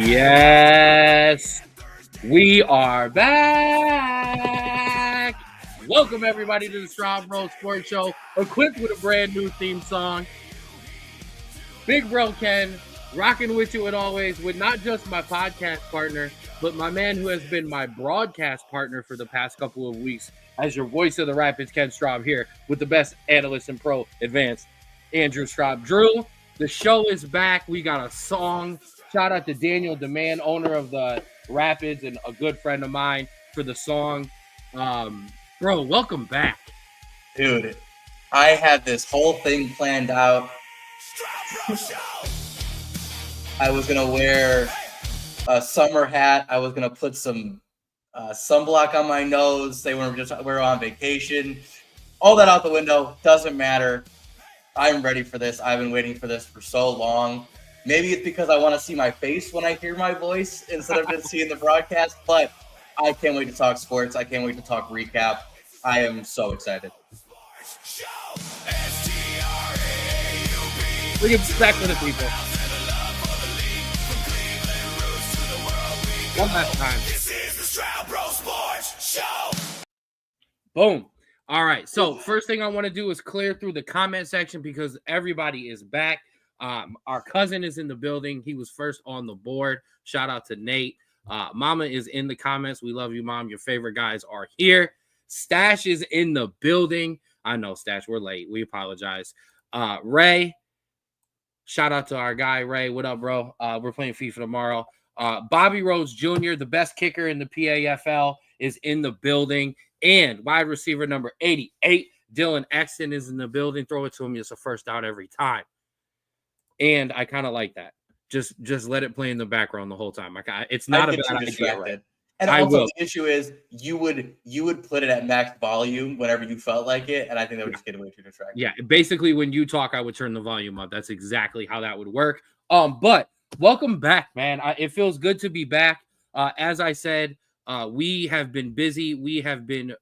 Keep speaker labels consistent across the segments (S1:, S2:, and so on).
S1: Yes, we are back. Welcome everybody to the Straub Bros Sports Show, equipped with a brand new theme song. Big Bro Ken, rocking with you as always with not just my podcast partner, but my man who has been my broadcast partner for the past couple of weeks as your voice of the Rapids, Ken Straub, here with the best analyst in pro advanced, Andrew Straub. Drew, the show is back. We got a song. Shout out to Daniel Demand, owner of the Rapids and a good friend of mine, for the song. Bro, welcome back.
S2: Dude, I had this whole thing planned out. I was going to wear a summer hat. I was going to put some sunblock on my nose. They were on vacation. All that out the window. Doesn't matter. I'm ready for this. I've been waiting for this for so long. Maybe it's because I want to see my face when I hear my voice instead of just seeing the broadcast, but I can't wait to talk sports. I can't wait to talk recap. I am so excited.
S1: Bring it back to the people. One last time. This is the Straub Bros Sports Show. Boom. All right. So first thing I want to do is clear through the comment section because everybody is back. Our cousin is in the building. He was first on the board. Shout out to Nate. Mama is in the comments. We love you, Mom. Your favorite guys are here. Stash is in the building. I know, Stash, we're late. We apologize. Ray, shout out to our guy, Ray. What up, bro? We're playing FIFA tomorrow. Bobby Rhodes Jr., the best kicker in the PAFL, is in the building. And wide receiver number 88, Dylan Exton, is in the building. Throw it to him. It's a first down every time. And I kind of like that. Just let it play in the background the whole time. It's not a bad idea. Right?
S2: And also the issue is you would put it at max volume whenever you felt like it, and I think that would just get way too distracting.
S1: Yeah, basically when you talk, I would turn the volume up. That's exactly how that would work. But welcome back, man. It feels good to be back. As I said, we have been busy. We have been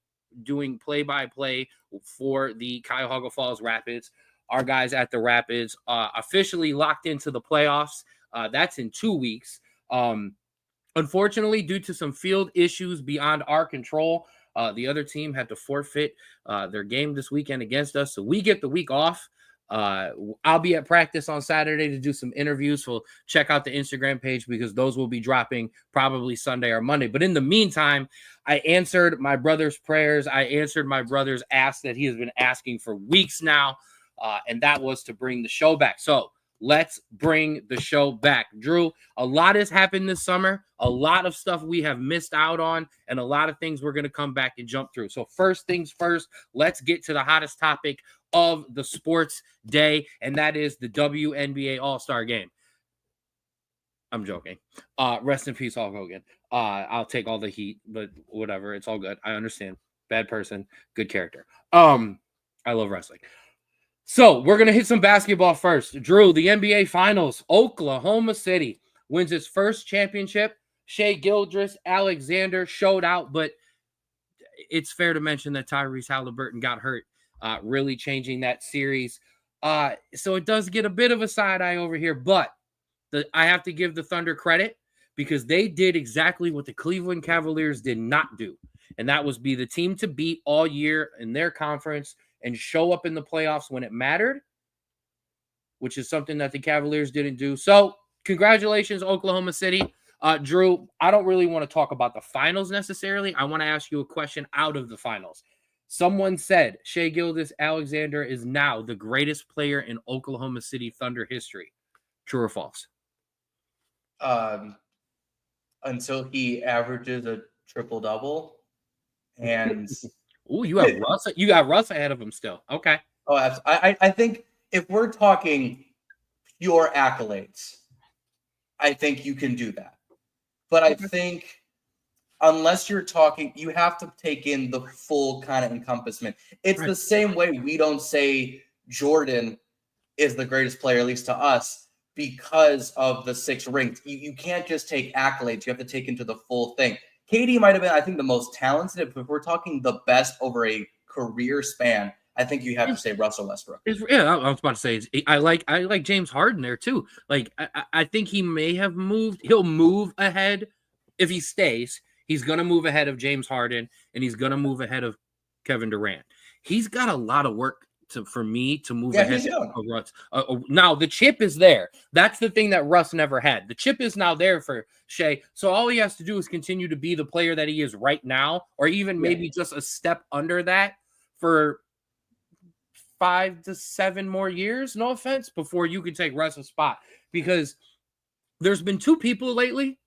S1: doing play-by-play for the Cuyahoga Falls Rapids. Our guys at the Rapids officially locked into the playoffs. That's in 2 weeks. Unfortunately, due to some field issues beyond our control, the other team had to forfeit their game this weekend against us. So we get the week off. I'll be at practice on Saturday to do some interviews. So check out the Instagram page because those will be dropping probably Sunday or Monday. But in the meantime, I answered my brother's prayers. I answered my brother's ask that he has been asking for weeks now. And that was to bring the show back. So let's bring the show back. Drew, a lot has happened this summer. A lot of stuff we have missed out on, and a lot of things we're going to come back and jump through. So first things first, let's get to the hottest topic of the sports day, and that is the WNBA All-Star Game. I'm joking. Rest in peace, Hulk Hogan. I'll take all the heat, but whatever. It's all good. I understand. Bad person, good character. I love wrestling. So we're going to hit some basketball first. Drew, the NBA Finals, Oklahoma City wins its first championship. Shai Gilgeous-Alexander showed out, but it's fair to mention that Tyrese Halliburton got hurt, really changing that series. So it does get a bit of a side eye over here, but I have to give the Thunder credit because they did exactly what the Cleveland Cavaliers did not do, and that was be the team to beat all year in their conference and show up in the playoffs when it mattered, which is something that the Cavaliers didn't do. So congratulations, Oklahoma City. Drew, I don't really want to talk about the finals necessarily. I want to ask you a question out of the finals. Someone said Shai Gilgeous-Alexander is now the greatest player in Oklahoma City Thunder history. True or false?
S2: Until he averages a triple-double. And
S1: oh, you have Russ. You got Russ ahead of him still. Okay.
S2: Oh, I think if we're talking pure accolades, I think you can do that. But I think unless you're talking, you have to take in the full kind of encompassment. It's the same way we don't say Jordan is the greatest player, at least to us, because of the 6 rings. You can't just take accolades. You have to take into the full thing. KD might have been, I think, the most talented. If we're talking the best over a career span, I think you have to say Russell Westbrook.
S1: Yeah, I was about to say I like James Harden there too. Like I think he may have moved. He'll move ahead if he stays. He's gonna move ahead of James Harden, and he's gonna move ahead of Kevin Durant. He's got a lot of work for me to move ahead of Russ. Now the chip is there. That's the thing that Russ never had. The chip is now there for Shea. So all he has to do is continue to be the player that he is right now, or even maybe just a step under that for 5 to 7 more years, no offense, before you can take Russ's spot. Because there's been 2 people lately,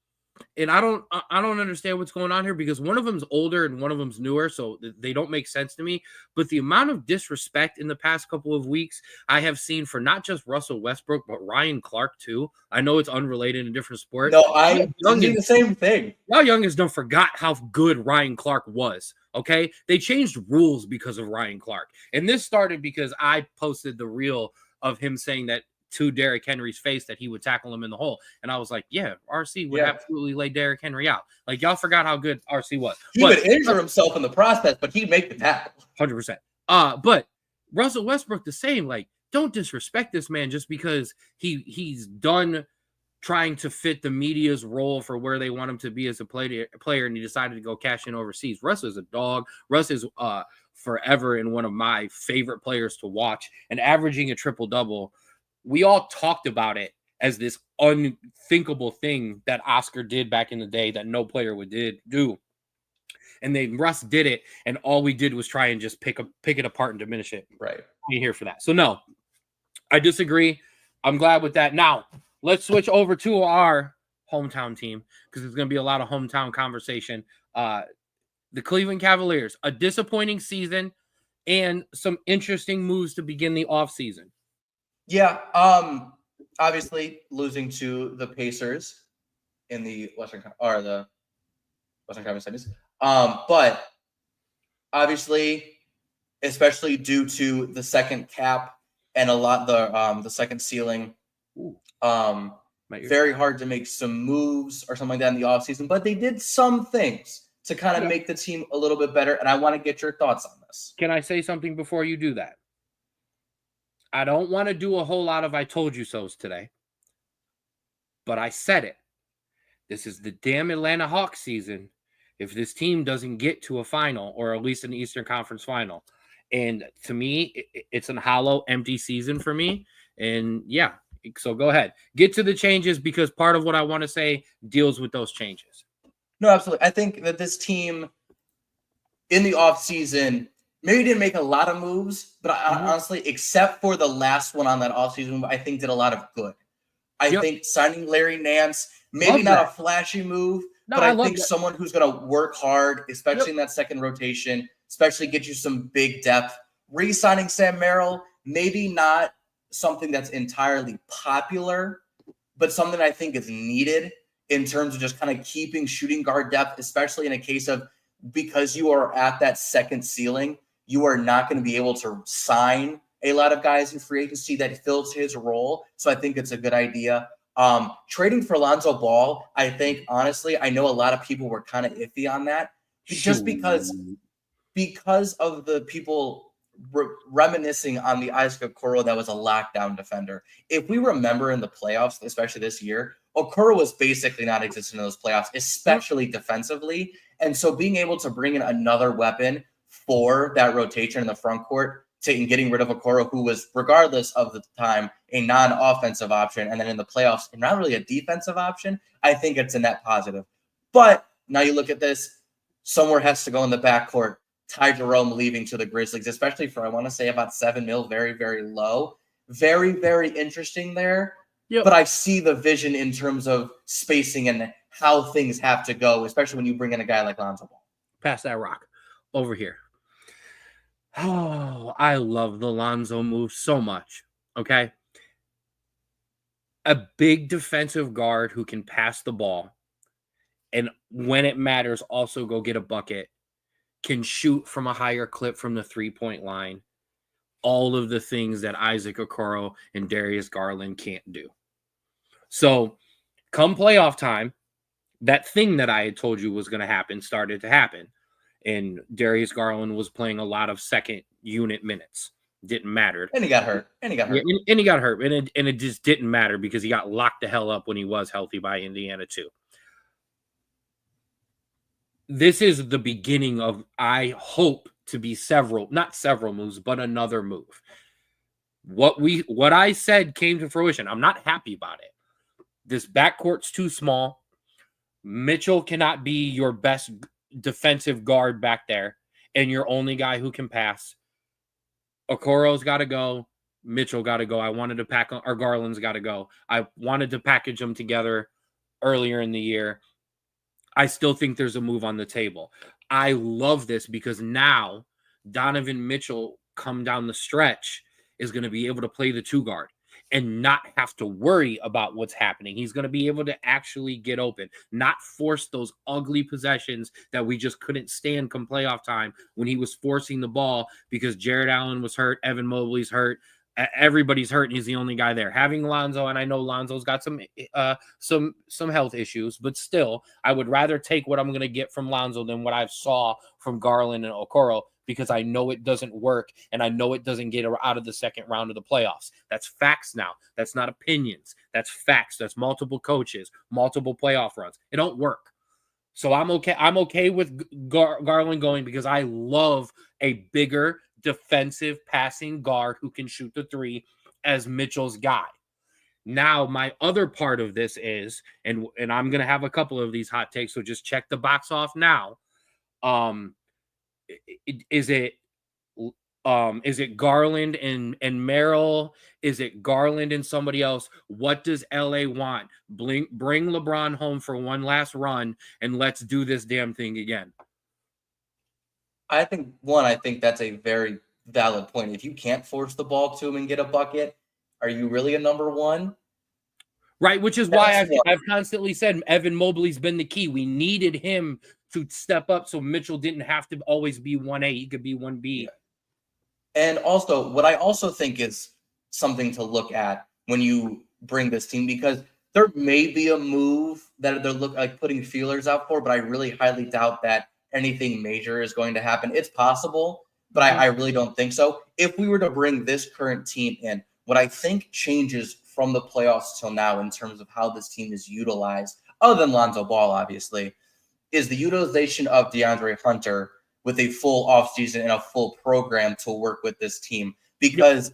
S1: and I don't understand what's going on here, because one of them's older and one of them's newer, so they don't make sense to me. But the amount of disrespect in the past couple of weeks I have seen for not just Russell Westbrook, but Ryan Clark too. I know it's unrelated in a different sport.
S2: No, I do the same thing.
S1: Y'all youngins don't forgot how good Ryan Clark was. Okay, they changed rules because of Ryan Clark, and this started because I posted the reel of him saying that to Derrick Henry's face that he would tackle him in the hole, and I was like, "Yeah, RC would absolutely lay Derrick Henry out." Like y'all forgot how good RC was.
S2: He would injure himself in the process, but he'd make the tackle.
S1: 100%. But Russell Westbrook the same. Like, don't disrespect this man just because he's done trying to fit the media's role for where they want him to be as a player, and he decided to go cash in overseas. Russ is a dog. Russ is forever and one of my favorite players to watch, and averaging a triple-double. We all talked about it as this unthinkable thing that Oscar did back in the day that no player would do. And then Russ did it, and all we did was try and just pick it apart and diminish it.
S2: Right.
S1: You're here for that. So, no, I disagree. I'm glad with that. Now, let's switch over to our hometown team, because there's going to be a lot of hometown conversation. The Cleveland Cavaliers, a disappointing season and some interesting moves to begin the offseason.
S2: Yeah, obviously losing to the Pacers in the Western Conference Semis. But obviously, especially due to the second cap and the second ceiling, very hard to make some moves or something like that in the offseason. But they did some things to kind of make the team a little bit better, and I want to get your thoughts on this.
S1: Can I say something before you do that? I don't want to do a whole lot of I told you so's today, but I said it. This is the damn Atlanta Hawks season if this team doesn't get to a final, or at least an Eastern Conference final. And to me, it's a hollow, empty season for me. And yeah, so go ahead. Get to the changes, because part of what I want to say deals with those changes.
S2: No, absolutely. I think that this team in the offseason maybe didn't make a lot of moves, but honestly, except for the last one on that offseason, I think did a lot of good. I think signing Larry Nance, maybe not a flashy move, but I think someone who's going to work hard, especially in that second rotation, especially get you some big depth. Re-signing Sam Merrill, maybe not something that's entirely popular, but something I think is needed in terms of just kind of keeping shooting guard depth, especially in a case of, because you are at that second ceiling, you are not going to be able to sign a lot of guys in free agency that fills his role. So I think it's a good idea. Trading for Lonzo Ball, I think, honestly, I know a lot of people were kind of iffy on that, just because of the people reminiscing on the Isaac Okoro that was a lockdown defender. If we remember in the playoffs, especially this year, Okoro was basically not existent in those playoffs, especially defensively. And so being able to bring in another weapon for that rotation in the front court, getting rid of Okoro, who was, regardless of the time, a non-offensive option, and then in the playoffs, and not really a defensive option, I think it's a net positive. But now you look at this, somewhere has to go in the backcourt. Ty Jerome leaving to the Grizzlies, especially for, I want to say, about $7 million, very, very low. Very, very interesting there. Yep. But I see the vision in terms of spacing and how things have to go, especially when you bring in a guy like Lonzo Ball.
S1: Pass that rock over here. Oh, I love the Lonzo move so much. Okay. A big defensive guard who can pass the ball, and when it matters, also go get a bucket, can shoot from a higher clip from the 3-point line. All of the things that Isaac Okoro and Darius Garland can't do. So come playoff time, that thing that I had told you was going to happen started to happen. and Darius Garland was playing a lot of second unit minutes. Didn't matter.
S2: And he got hurt. And he got hurt.
S1: And he got hurt. And it just didn't matter because he got locked the hell up when he was healthy by Indiana too. This is the beginning of, I hope to be not several moves, but another move. What I said came to fruition. I'm not happy about it. This backcourt's too small. Mitchell cannot be your best defensive guard back there and your only guy who can pass. Okoro's got to go. Mitchell got to go. I wanted to Garland's got to go. I wanted to package them together earlier in the year. I still think there's a move on the table. I love this because now Donovan Mitchell come down the stretch is going to be able to play the 2 guard and not have to worry about what's happening. He's going to be able to actually get open, not force those ugly possessions that we just couldn't stand come playoff time when he was forcing the ball because Jared Allen was hurt, Evan Mobley's hurt, everybody's hurt, and he's the only guy there. Having Lonzo, and I know Lonzo's got some health issues, but still, I would rather take what I'm going to get from Lonzo than what I saw from Garland and Okoro because I know it doesn't work, and I know it doesn't get out of the second round of the playoffs. That's facts now. That's not opinions. That's facts. That's multiple coaches, multiple playoff runs. It don't work. So I'm okay. I'm okay with Garland going because I love a bigger defensive passing guard who can shoot the 3 as Mitchell's guy. Now, my other part of this is, and I'm going to have a couple of these hot takes, so just check the box off now. Is it Garland and Merrill? Is it Garland and somebody else? What does LA want? Bring LeBron home for one last run and let's do this damn thing again.
S2: I think that's a very valid point. If you can't force the ball to him and get a bucket, are you really a number 1?
S1: Right, which is why I've constantly said Evan Mobley's been the key. We needed him to step up so Mitchell didn't have to always be 1A. He could be 1B.
S2: Yeah. And also, what I also think is something to look at when you bring this team, because there may be a move that they're like putting feelers out for, but I really highly doubt that anything major is going to happen. It's possible, but I really don't think so. If we were to bring this current team in, what I think changes from the playoffs till now in terms of how this team is utilized, other than Lonzo Ball, obviously, is the utilization of DeAndre Hunter with a full offseason and a full program to work with this team. Because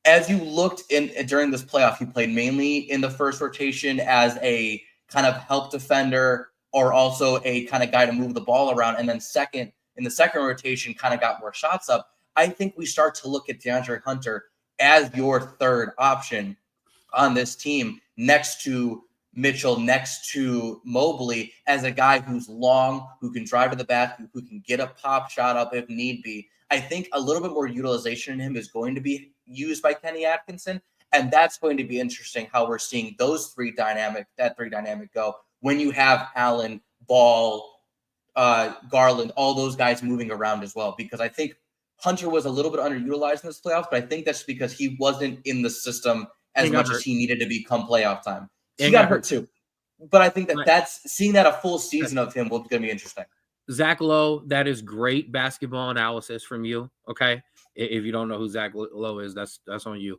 S2: as you looked during this playoff, he played mainly in the first rotation as a kind of help defender or also a kind of guy to move the ball around. And then in the second rotation, kind of got more shots up. I think we start to look at DeAndre Hunter as your third option on this team next to Mitchell, next to Mobley, as a guy who's long, who can drive to the basket, who can get a pop shot up if need be. I think a little bit more utilization in him is going to be used by Kenny Atkinson, and that's going to be interesting how we're seeing that three dynamic go when you have Allen, Ball, Garland, all those guys moving around as well, because I think Hunter was a little bit underutilized in this playoffs, but I think that's because he wasn't in the system as much as he needed to be come playoff time. He got hurt too. But I think that's seeing that a full season of him will going to be interesting.
S1: Zach Lowe, that is great basketball analysis from you. Okay. If you don't know who Zach Lowe is, that's on you.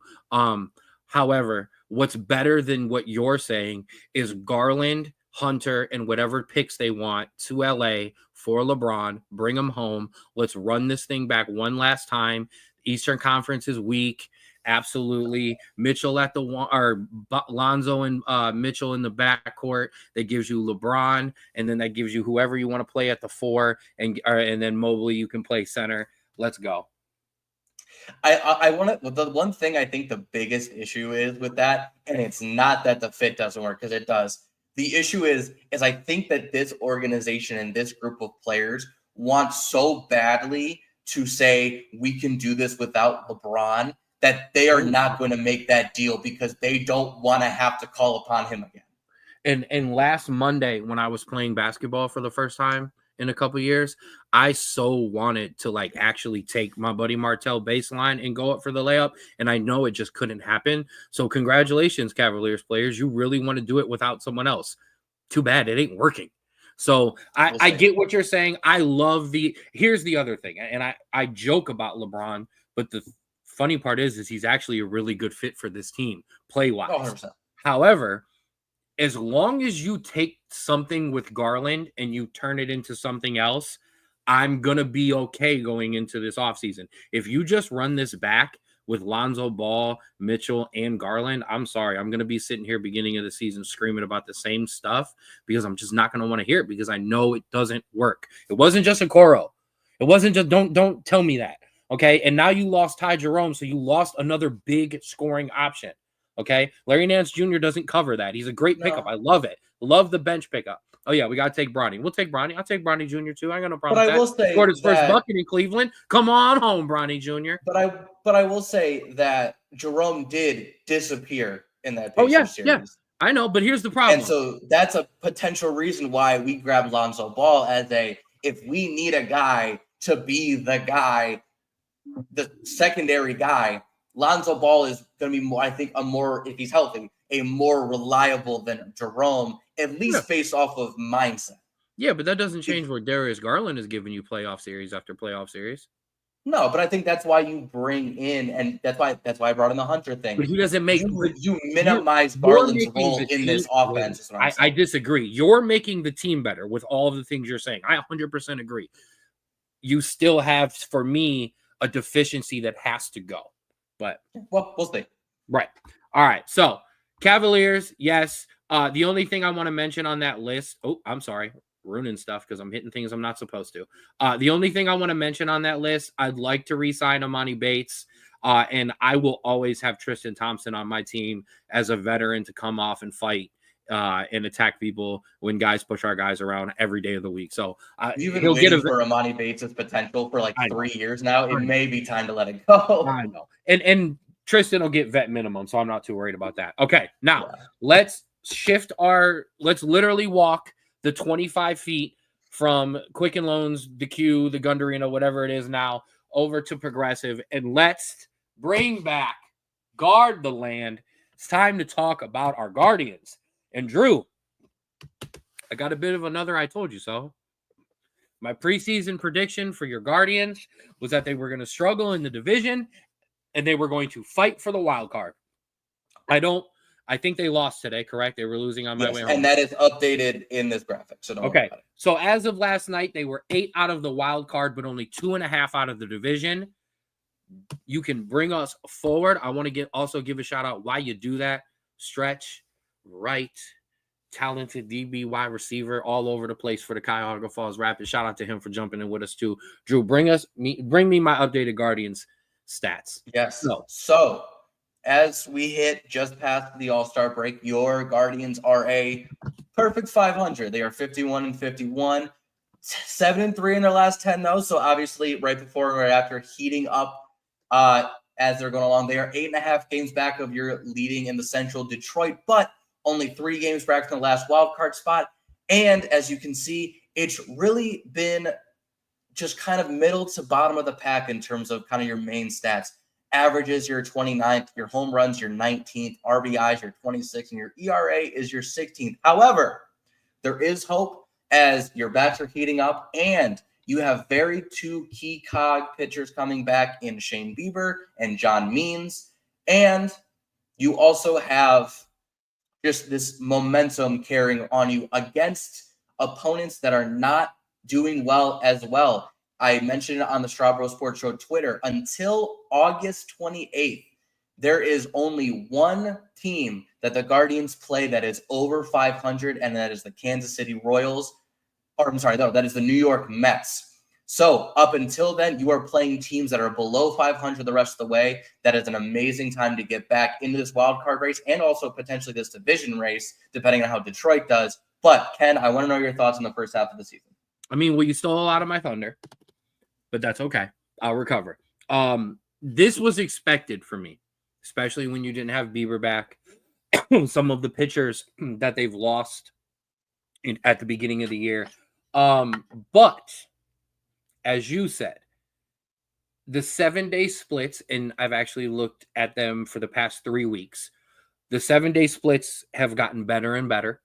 S1: However, what's better than what you're saying is Garland, Hunter, and whatever picks they want to LA for LeBron, bring them home. Let's run this thing back one last time. Eastern Conference is weak. Absolutely. Mitchell at the one, or Lonzo and Mitchell in the backcourt. That gives you LeBron, and then that gives you whoever you want to play at the 4, and then Mobley, you can play center. Let's go.
S2: I want to. The one thing I think the biggest issue is with that, and it's not that the fit doesn't work, because it does. The issue is I think that this organization and this group of players want so badly to say we can do this without LeBron that they are not going to make that deal because they don't want to have to call upon him again.
S1: And last Monday, when I was playing basketball for the first time in a couple of years, I so wanted to actually take my buddy Martell baseline and go up for the layup, and I know it just couldn't happen. So congratulations, Cavaliers players. You really want to do it without someone else. Too bad it ain't working. So
S2: We'll
S1: I
S2: see.
S1: get what you're saying. Here's the other thing, and I joke about LeBron, but the funny part is he's actually a really good fit for this team play-wise.
S2: 100%.
S1: However, as long as you take something with Garland and you turn it into something else, I'm going to be okay going into this offseason. If you just run this back with Lonzo Ball, Mitchell, and Garland, I'm sorry. I'm going to be sitting here beginning of the season screaming about the same stuff because I'm just not going to want to hear it because I know it doesn't work. It wasn't just Okoro. It wasn't just don't tell me that. Okay. And now you lost Ty Jerome, so you lost another big scoring option. Okay. Larry Nance Jr. doesn't cover that. He's a great pickup. I love it. Love the bench pickup. Oh, yeah, we got to take Bronny. We'll take Bronny. I'll take Bronny Jr. too. I ain't got no problem with that.
S2: But I will say
S1: scored his first bucket in Cleveland. Come on home, Bronny Jr.
S2: But I will say that Jerome did disappear in that
S1: Pacers
S2: series.
S1: Yeah. I know, but here's the problem.
S2: And so that's a potential reason why we grabbed Lonzo Ball if we need a guy to be the guy, the secondary guy, Lonzo Ball is going to be more, I think, if he's healthy, a more reliable than Jerome, at least based off of mindset.
S1: Yeah, but that doesn't change where Darius Garland is giving you playoff series after playoff series.
S2: No, but I think that's why you bring in, and that's why I brought in the Hunter thing.
S1: But he doesn't make
S2: you minimize Garland's role in this offense.
S1: I disagree. You're making the team better with all of the things you're saying. I 100% agree. You still have, for me, a deficiency that has to go. But
S2: we'll see.
S1: Right. All right. So Cavaliers, yes. The only thing I want to mention on that list. Oh, I'm sorry. Ruining stuff because I'm hitting things I'm not supposed to. The only thing I want to mention on that list, I'd like to re-sign Amani Bates. And I will always have Tristan Thompson on my team as a veteran to come off and fight and attack people when guys push our guys around every day of the week. So
S2: you've been waiting for Amani Bates' potential for like 3 years now. It may be time to let it go.
S1: I know. And Tristan will get vet minimum, so I'm not too worried about that. Okay, now let's literally walk the 25 feet from Quicken Loans, the Q, the Gund Arena, whatever it is now, over to Progressive, and let's bring back Guard the Land. It's time to talk about our Guardians. And Drew, I got a bit of another I told you so. My preseason prediction for your Guardians was that they were going to struggle in the division and they were going to fight for the wild card. I think they lost today, correct? They were losing on my way home.
S2: And that is updated in this graphic. So don't worry about it.
S1: So as of last night, they were 8 out of the wild card, but only 2.5 out of the division. You can bring us forward. I want to also give a shout out why you do that. Stretch, right, talented DB wide receiver all over the place for the Cuyahoga Falls Rapids. Shout out to him for jumping in with us too. Drew, bring me my updated Guardians stats.
S2: Yes. So as we hit just past the All-Star break, your Guardians are a perfect 500. They are 51-51, 7-3 in their last 10 though. So obviously right before and right after heating up as they're going along. They are 8.5 games back of your leading in the Central Detroit, but only 3 games back from the last wild card spot. And as you can see, it's really been just kind of middle to bottom of the pack in terms of kind of your main stats. Averages, your 29th, your home runs, your 19th, RBIs, your 26th, and your ERA is your 16th. However, there is hope as your bats are heating up and you have very 2 key cog pitchers coming back in Shane Bieber and John Means. And you also have just this momentum carrying on you against opponents that are not doing well as well. I mentioned it on the Straub Bros Sports Show Twitter. Until August 28th, there is only one team that the Guardians play that is over 500, and that is the Kansas City Royals. Or I'm sorry, no, that is the New York Mets. So up until then, you are playing teams that are below 500 the rest of the way. That is an amazing time to get back into this wild card race and also potentially this division race, depending on how Detroit does. But Ken, I want to know your thoughts on the first half of the season.
S1: I mean, well, you stole a lot of my thunder, but that's okay. I'll recover. This was expected for me, especially when you didn't have Bieber back. Some of the pitchers that they've lost at the beginning of the year. But as you said, the 7-day splits, and I've actually looked at them for the past 3 weeks. The 7-day splits have gotten better and better.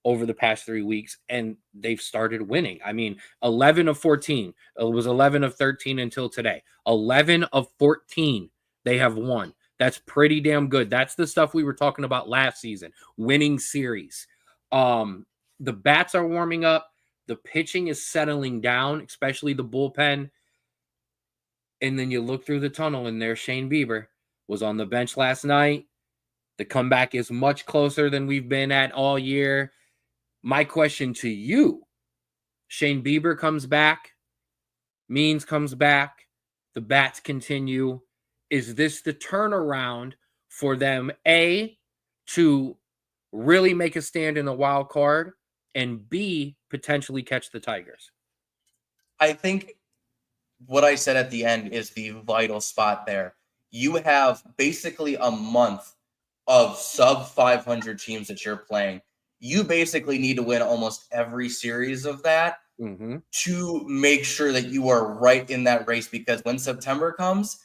S1: over the past 3 weeks, and they've started winning. I mean, 11 of 14. It was 11 of 13 until today. 11 of 14 they have won. That's pretty damn good. That's the stuff we were talking about last season, winning series. The bats are warming up. The pitching is settling down, especially the bullpen. And then you look through the tunnel, and there's Shane Bieber was on the bench last night. The comeback is much closer than we've been at all year. My question to you, Shane Bieber comes back, Means comes back, the bats continue. Is this the turnaround for them, A, to really make a stand in the wild card, and B, potentially catch the Tigers?
S2: I think what I said at the end is the vital spot there. You have basically a month of sub 500 teams that you're playing. You basically need to win almost every series of that to make sure that you are right in that race, because when September comes,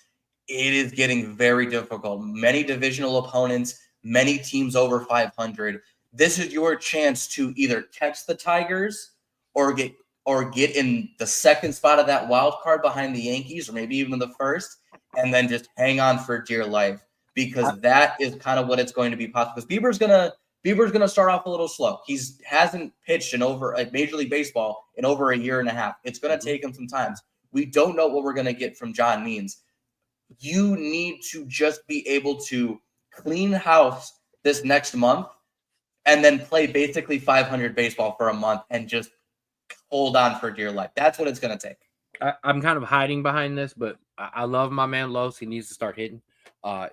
S2: it is getting very difficult. Many divisional opponents, many teams over 500. This is your chance to either catch the Tigers or get in the second spot of that wild card behind the Yankees, or maybe even the first, and then just hang on for dear life, because that is kind of what it's going to be possible. Because Bieber's gonna start off a little slow. He hasn't pitched in over Major League Baseball in over a year and a half. It's gonna take him some time. We don't know what we're gonna get from John Means. You need to just be able to clean house this next month and then play basically 500 baseball for a month and just hold on for dear life. That's what it's going to take.
S1: I'm kind of hiding behind this, but I love my man Los. He needs to start hitting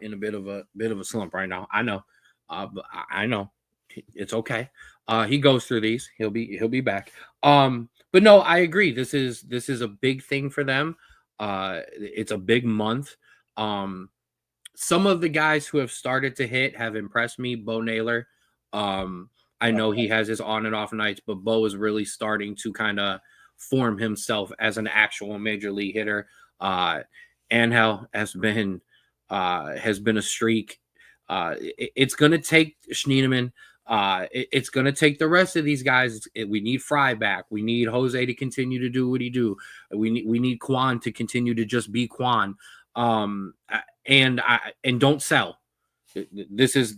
S1: in a bit of a slump right now. I know. But I know it's okay. He goes through these. He'll be back. But no, I agree. This is a big thing for them. It's a big month. Some of the guys who have started to hit have impressed me. Bo Naylor. I know he has his on and off nights, but Bo is really starting to kind of form himself as an actual major league hitter. Angel has been a streak. It's going to take Schneemann. It's going to take the rest of these guys. We need Fry back. We need Jose to continue to do what he do. We need Kwan to continue to just be Kwan. And don't sell. This is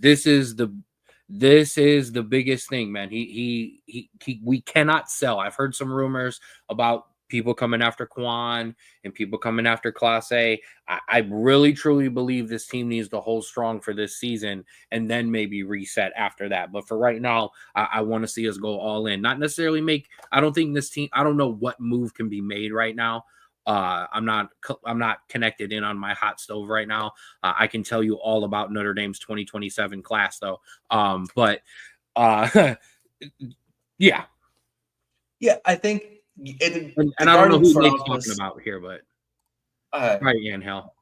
S1: the biggest thing, man. We cannot sell. I've heard some rumors about people coming after Kwan and people coming after Class A. I really truly believe this team needs to hold strong for this season and then maybe reset after that. But for right now, I want to see us go all in. Not necessarily I don't think this team, I don't know what move can be made right now. I'm not connected in on my hot stove right now. I can tell you all about Notre Dame's 2027 class though. But yeah,
S2: I think
S1: and I don't know who Nate's talking about here, but right, Angel.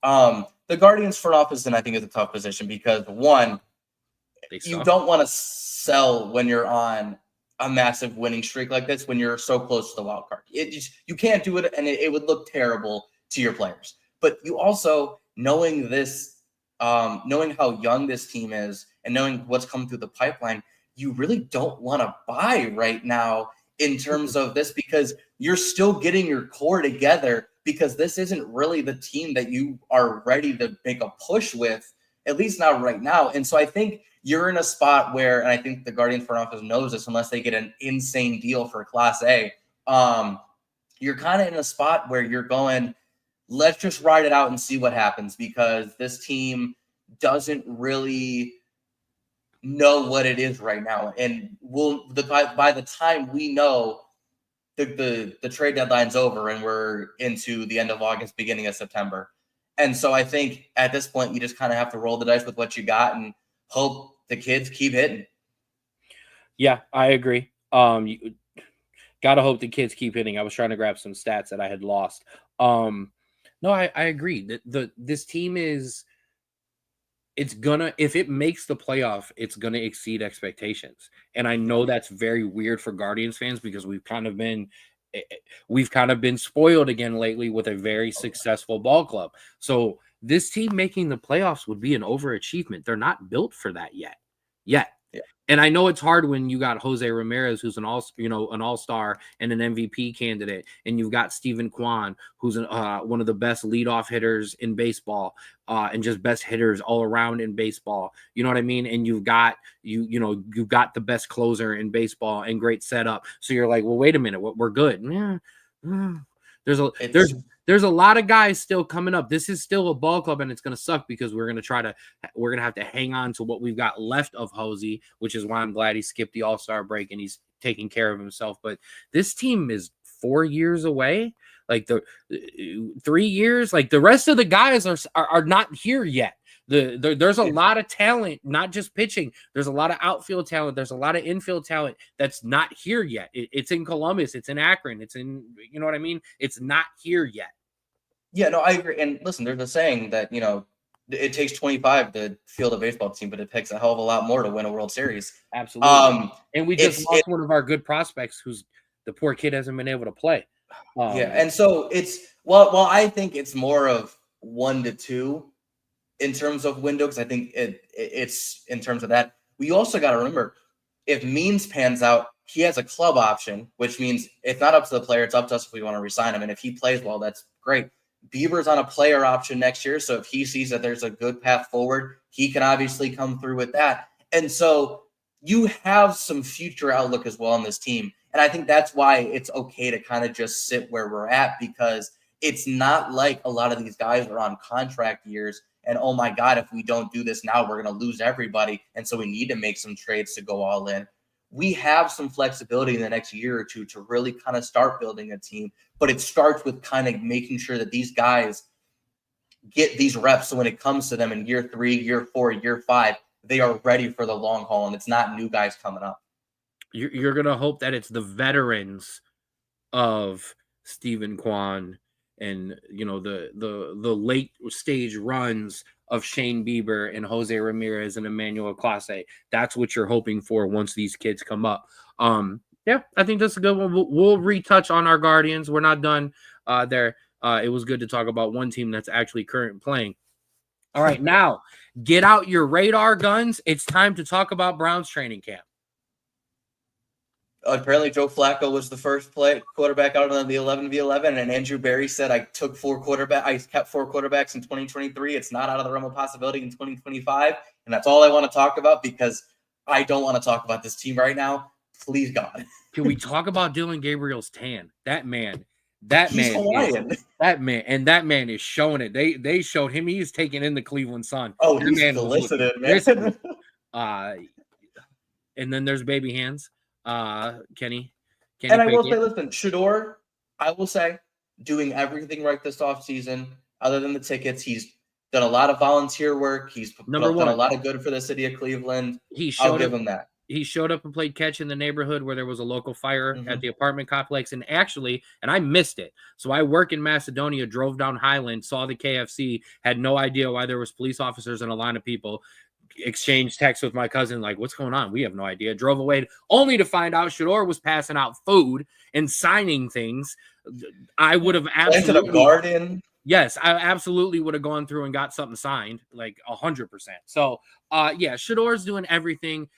S2: The Guardians front office, then I think is a tough position because one, you don't want to sell when you're on a massive winning streak like this, when you're so close to the wild card. You can't do it, and it would look terrible to your players. But you also, knowing how young this team is and knowing what's coming through the pipeline, you really don't want to buy right now in terms of this, because you're still getting your core together, because this isn't really the team that you are ready to make a push with, at least not right now. And so I think you're in a spot where, and I think the Guardians front office knows this, unless they get an insane deal for Class A, you're kind of in a spot where you're going, let's just ride it out and see what happens, because this team doesn't really know what it is right now. And by the time we know the trade deadline's over and we're into the end of August, beginning of September. And so I think at this point, you just kind of have to roll the dice with what you got and hope the kids keep hitting.
S1: Yeah, I agree. You gotta hope the kids keep hitting. I was trying to grab some stats that I had lost. No, I agree. This team is, if it makes the playoff, it's gonna exceed expectations. And I know that's very weird for Guardians fans, because we've kind of been spoiled again lately with a very successful ball club. So this team making the playoffs would be an overachievement. They're not built for that yet.
S2: Yeah.
S1: And I know it's hard when you got Jose Ramirez, who's an all-star and an MVP candidate, and you've got Steven Kwan, who's one of the best leadoff hitters in baseball, and just best hitters all around in baseball. You know what I mean? And you've got you've got the best closer in baseball and great setup. So you're like, well, wait a minute, we're good. Yeah. There's a lot of guys still coming up. This is still a ball club, and it's going to suck because we're going to have to hang on to what we've got left of Hosey, which is why I'm glad he skipped the All-Star break and he's taking care of himself. But this team is 4 years away, like the 3 years. Like the rest of the guys are not here yet. There's a lot of talent, not just pitching. There's a lot of outfield talent. There's a lot of infield talent that's not here yet. It's in Columbus. It's in Akron. It's in, you know what I mean? It's not here yet.
S2: Yeah, no, I agree. And listen, there's a saying that, it takes 25 to field a baseball team, but it takes a hell of a lot more to win a World Series.
S1: Absolutely. And we just lost one of our good prospects who's the poor kid hasn't been able to play.
S2: Yeah. And so well, I think it's more of 1 to 2 in terms of window, because I think it's in terms of that. We also got to remember, if Means pans out, he has a club option, which means it's not up to the player. It's up to us if we want to resign him. And if he plays well, that's great. Bieber's on a player option next year. So if he sees that there's a good path forward, he can obviously come through with that. And so you have some future outlook as well on this team. And I think that's why it's okay to kind of just sit where we're at, because it's not like a lot of these guys are on contract years. And, oh, my God, if we don't do this now, we're going to lose everybody. And so we need to make some trades to go all in. We have some flexibility in the next year or two to really kind of start building a team. But it starts with kind of making sure that these guys get these reps. So when it comes to them in year 3, year 4, year 5, they are ready for the long haul. And it's not new guys coming up.
S1: You're going to hope that it's the veterans of Steven Kwan and the late stage runs of Shane Bieber and Jose Ramirez and Emmanuel Clase. That's what you're hoping for once these kids come up. Yeah, I think that's a good one. We'll retouch on our Guardians. We're not done there. It was good to talk about one team that's actually current playing. All right, now get out your radar guns. It's time to talk about Browns training camp.
S2: Apparently, Joe Flacco was the first quarterback out on the 11v11, and Andrew Berry said, I kept 4 quarterbacks in 2023. It's not out of the realm of possibility in 2025, and that's all I want to talk about because I don't want to talk about this team right now. Please, God.
S1: Can we talk about Dylan Gabriel's tan? That man is showing it. They showed him. He's taking in the Cleveland Sun.
S2: Oh, he's solicited, man.
S1: And then there's baby hands. Kenny.
S2: And I will say, listen, Shador, I will say, doing everything right this offseason, other than the tickets. He's done a lot of volunteer work. He's done a lot of good for the city of Cleveland. I'll give him that.
S1: He showed up and played catch in the neighborhood where there was a local fire at the apartment complex. And I missed it. So I work in Macedonia, drove down Highland, saw the KFC, had no idea why there was police officers and a line of people. Exchanged texts with my cousin, like, what's going on? We have no idea. Drove away only to find out Shador was passing out food and signing things. I would have absolutely
S2: planted a garden.
S1: Yes, I absolutely would have gone through and got something signed, like 100%. So, yeah, Shador's doing everything.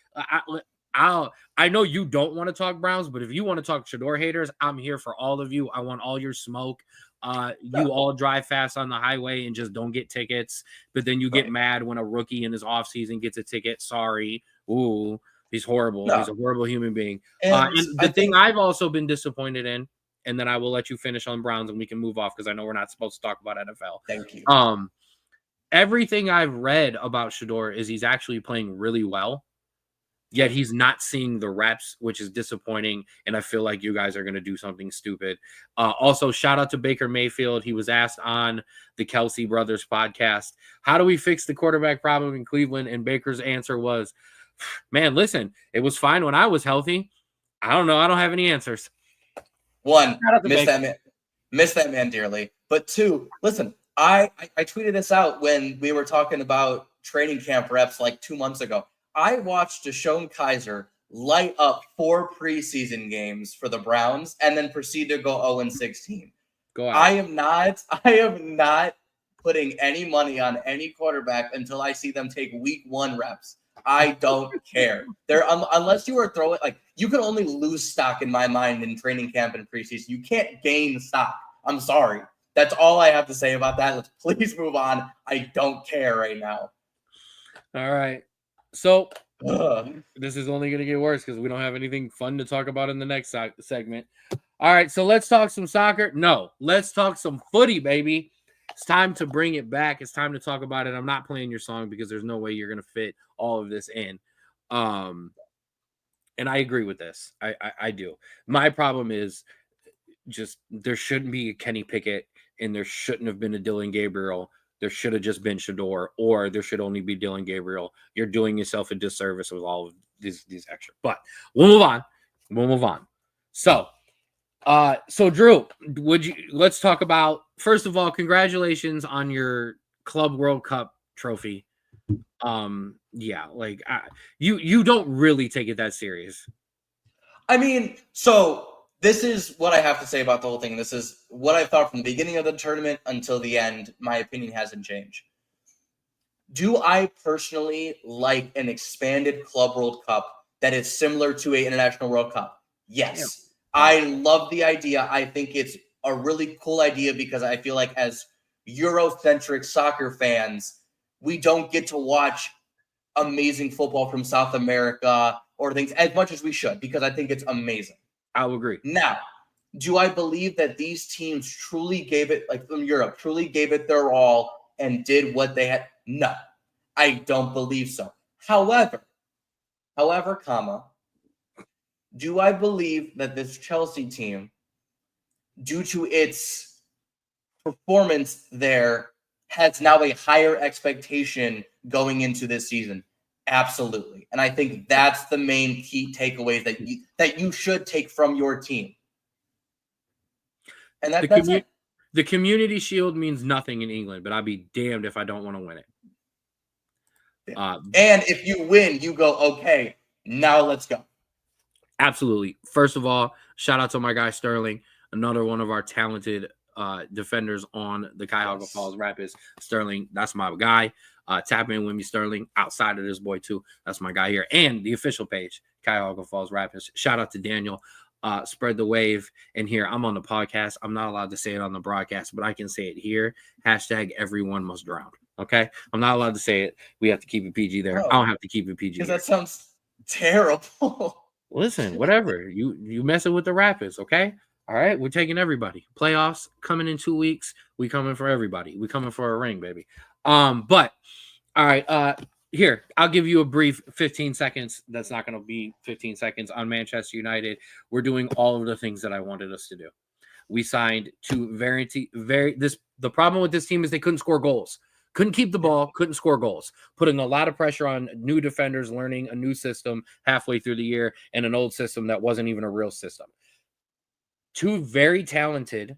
S1: I know you don't want to talk Browns, but if you want to talk Shador haters, I'm here for all of you. I want all your smoke. You all drive fast on the highway and just don't get tickets, but then you get mad when a rookie in his offseason gets a ticket. Sorry. Ooh, he's horrible. No. He's a horrible human being. And the thing I've also been disappointed in, and then I will let you finish on Browns and we can move off because I know we're not supposed to talk about NFL.
S2: Thank you.
S1: Everything I've read about Shador is he's actually playing really well. Yet he's not seeing the reps, which is disappointing. And I feel like you guys are going to do something stupid. Also, shout out to Baker Mayfield. He was asked on the Kelsey Brothers podcast, how do we fix the quarterback problem in Cleveland? And Baker's answer was, man, listen, it was fine when I was healthy. I don't know. I don't have any answers.
S2: 1, miss that man dearly. But 2, listen, I tweeted this out when we were talking about training camp reps like 2 months ago. I watched Deshaun Kaiser light up 4 preseason games for the Browns and then proceed to go 0-16.
S1: Go out.
S2: I am not putting any money on any quarterback until I see them take week 1 reps. I don't care. Unless you are throwing, like, you can only lose stock in my mind in training camp and preseason. You can't gain stock. I'm sorry. That's all I have to say about that. Let's please move on. I don't care right now.
S1: All right. So this is only going to get worse because we don't have anything fun to talk about in the next segment. All right. So let's talk some soccer. No, let's talk some footy, baby. It's time to bring it back. It's time to talk about it. I'm not playing your song because there's no way you're going to fit all of this in. And I agree with this. I do. My problem is just there shouldn't be a Kenny Pickett and there shouldn't have been a Dylan Gabriel. There should have just been Shador, or there should only be Dylan Gabriel. You're doing yourself a disservice with all of these extra. But we'll move on. We'll move on. So Drew, let's talk about, first of all, congratulations on your Club World Cup trophy. Yeah, like you don't really take it that serious.
S2: I mean, so this is what I have to say about the whole thing. This is what I thought from the beginning of the tournament until the end. My opinion hasn't changed. Do I personally like an expanded Club World Cup that is similar to an International World Cup? Yes. Yeah. I love the idea. I think it's a really cool idea because I feel like as Eurocentric soccer fans, we don't get to watch amazing football from South America or things as much as we should, because I think it's amazing.
S1: I'll agree.
S2: Now, do I believe that these teams truly gave it, like from Europe, truly gave it their all and did what they had? No, I don't believe so. However, do I believe that this Chelsea team, due to its performance there, has now a higher expectation going into this season? Absolutely. And I think that's the main key takeaways that you should take from your team. And that's it.
S1: The Community Shield means nothing in England, but I'd be damned if I don't want to win it.
S2: And if you win, you go, okay, now let's go.
S1: Absolutely. First of all, shout out to my guy Sterling, another one of our talented defenders on the Cuyahoga Falls Rapids. Sterling, that's my guy. Tap in with me, Sterling. Outside of this boy too, that's my guy here. And the official page, Cuyahoga Falls Rapids. Shout out to Daniel. Spread the wave. And here, I'm on the podcast. I'm not allowed to say it on the broadcast, but I can say it here. Hashtag everyone must drown. Okay? I'm not allowed to say it. We have to keep it PG there. I don't have to keep it PG.
S2: Because that sounds terrible.
S1: Listen, whatever. You messing with the Rapids, okay? All right, we're taking everybody. Playoffs coming in 2 weeks. We coming for everybody. We coming for a ring, baby. But all right, here, I'll give you a brief 15 seconds. That's not going to be 15 seconds on Manchester United. We're doing all of the things that I wanted us to do. We signed two the problem with this team is they couldn't score goals. Couldn't keep the ball, couldn't score goals. Putting a lot of pressure on new defenders, learning a new system halfway through the year, and an old system that wasn't even a real system. Two very talented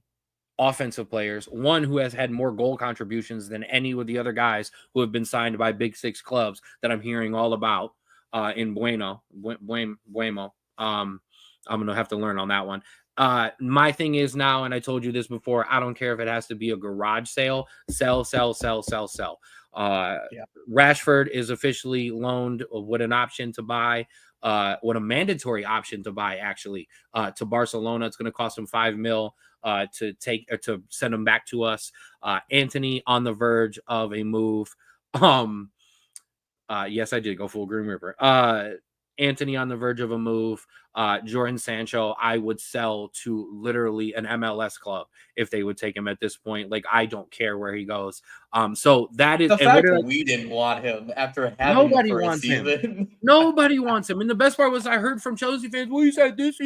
S1: offensive players, one who has had more goal contributions than any of the other guys who have been signed by Big Six clubs that I'm hearing all about in Buemo. I'm going to have to learn on that one. My thing is now, and I told you this before, I don't care if it has to be a garage sale. Sell. Rashford is officially loaned with an option to buy, with a mandatory option to buy, actually, to Barcelona. It's going to cost him $5 million to send him back to us. Anthony on the verge of a move. Yes, I did go full Grim Reaper. Anthony on the verge of a move. Jordan Sancho, I would sell to literally an MLS club if they would take him at this point. Like, I don't care where he goes. So that is
S2: the fact that we didn't want him after having
S1: nobody
S2: him for
S1: wants
S2: a season.
S1: Him. Nobody wants him. And the best part was I heard from Chelsea fans, well, you said this.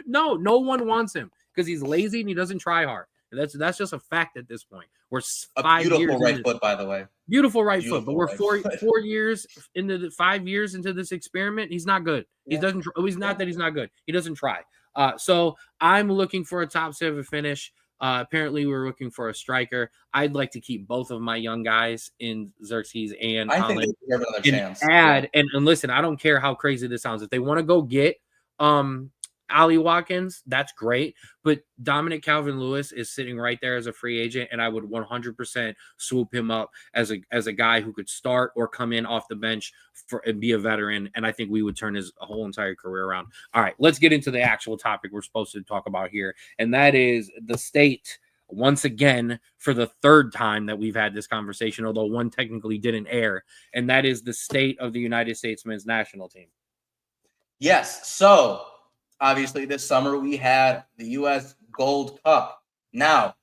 S1: No one wants him because he's lazy and he doesn't try hard. That's just a fact at this point. We're
S2: a beautiful right foot, by the way.
S1: Beautiful right foot, but we're 4 years into the 5 years into this experiment. He's not good. Yeah. He doesn't. He's not that he's not good. He doesn't try. So I'm looking for a top 7 finish. Apparently, we're looking for a striker. I'd like to keep both of my young guys in Xerxes and
S2: I think they deserve another chance.
S1: And listen, I don't care how crazy this sounds. If they want to go get Ollie Watkins, that's great. But Dominic Calvin-Lewis is sitting right there as a free agent, and I would 100% swoop him up as a guy who could start or come in off the bench and be a veteran. And I think we would turn his whole entire career around. All right, let's get into the actual topic we're supposed to talk about here, and that is the state. Once again, for the third time that we've had this conversation, although one technically didn't air, and that is the state of the United States men's national team.
S2: Yes. So obviously this summer we had the U.S. Gold Cup. Now,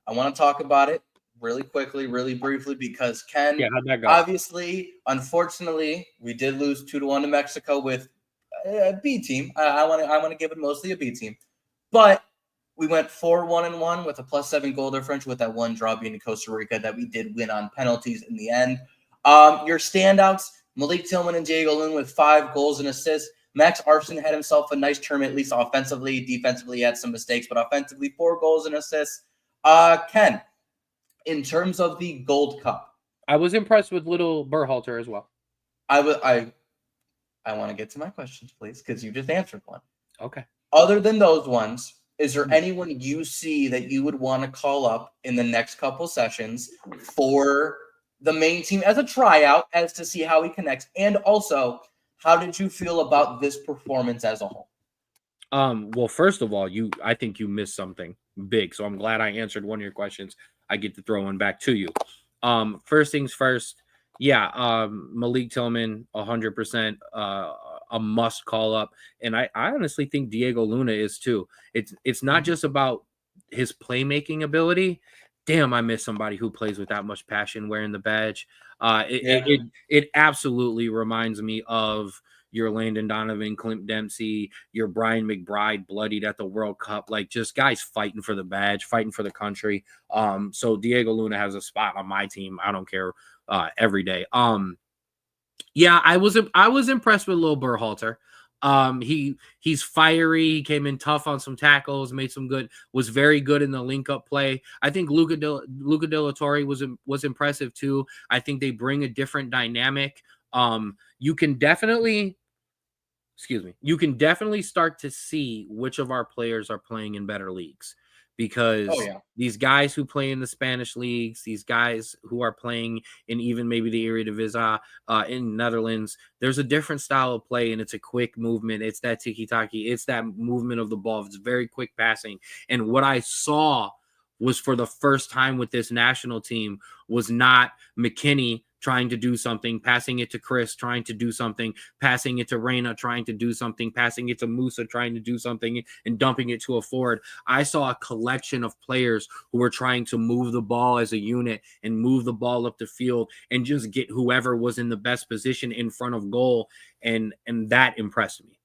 S2: I want to talk about it really quickly, really briefly, because Ken,
S1: how'd that go?
S2: Obviously, unfortunately, we did lose 2-1 to Mexico with a B team. I want to give it mostly a B team, but we went 4-1-1 with a +7 goal differential, with that one draw being to Costa Rica that we did win on penalties in the end. Your standouts: Malik Tillman and Diego Luna with 5 goals and assists. Max Arfson had himself a nice tournament, at least offensively. Defensively, he had some mistakes, but offensively, 4 goals and assists. Ken, in terms of the Gold Cup,
S1: I was impressed with Little Berhalter as well.
S2: I want to get to my questions, please, because you just answered one.
S1: Okay.
S2: Other than those ones, is there anyone you see that you would want to call up in the next couple sessions for the main team as a tryout, as to see how he connects? And also, how did you feel about this performance as a whole?
S1: Well, first of all, I think you missed something big. So I'm glad I answered one of your questions. I get to throw one back to you. First things first. Yeah. Malik Tillman, 100%, a must call up. And I honestly think Diego Luna is too. It's not just about his playmaking ability. Damn, I miss somebody who plays with that much passion wearing the badge. It absolutely reminds me of your Landon Donovan, Clint Dempsey, your Brian McBride bloodied at the World Cup, like just guys fighting for the badge, fighting for the country. So Diego Luna has a spot on my team. I don't care, every day. Yeah, I was impressed with Lil Berhalter. He's fiery. He came in tough on some tackles, made some good, was very good in the link up play. I think Luca De La Torre was impressive too. I think they bring a different dynamic. You can definitely start to see which of our players are playing in better leagues, because these guys who play in the Spanish leagues, these guys who are playing in even maybe the Eredivisie in Netherlands, there's a different style of play, and it's a quick movement. It's that tiki-taki. It's that movement of the ball. It's very quick passing. And what I saw was, for the first time with this national team, was not McKinney trying to do something, passing it to Chris, trying to do something, passing it to Reyna, trying to do something, passing it to Musa, trying to do something, and dumping it to a forward. I saw a collection of players who were trying to move the ball as a unit and move the ball up the field and just get whoever was in the best position in front of goal. And that impressed me.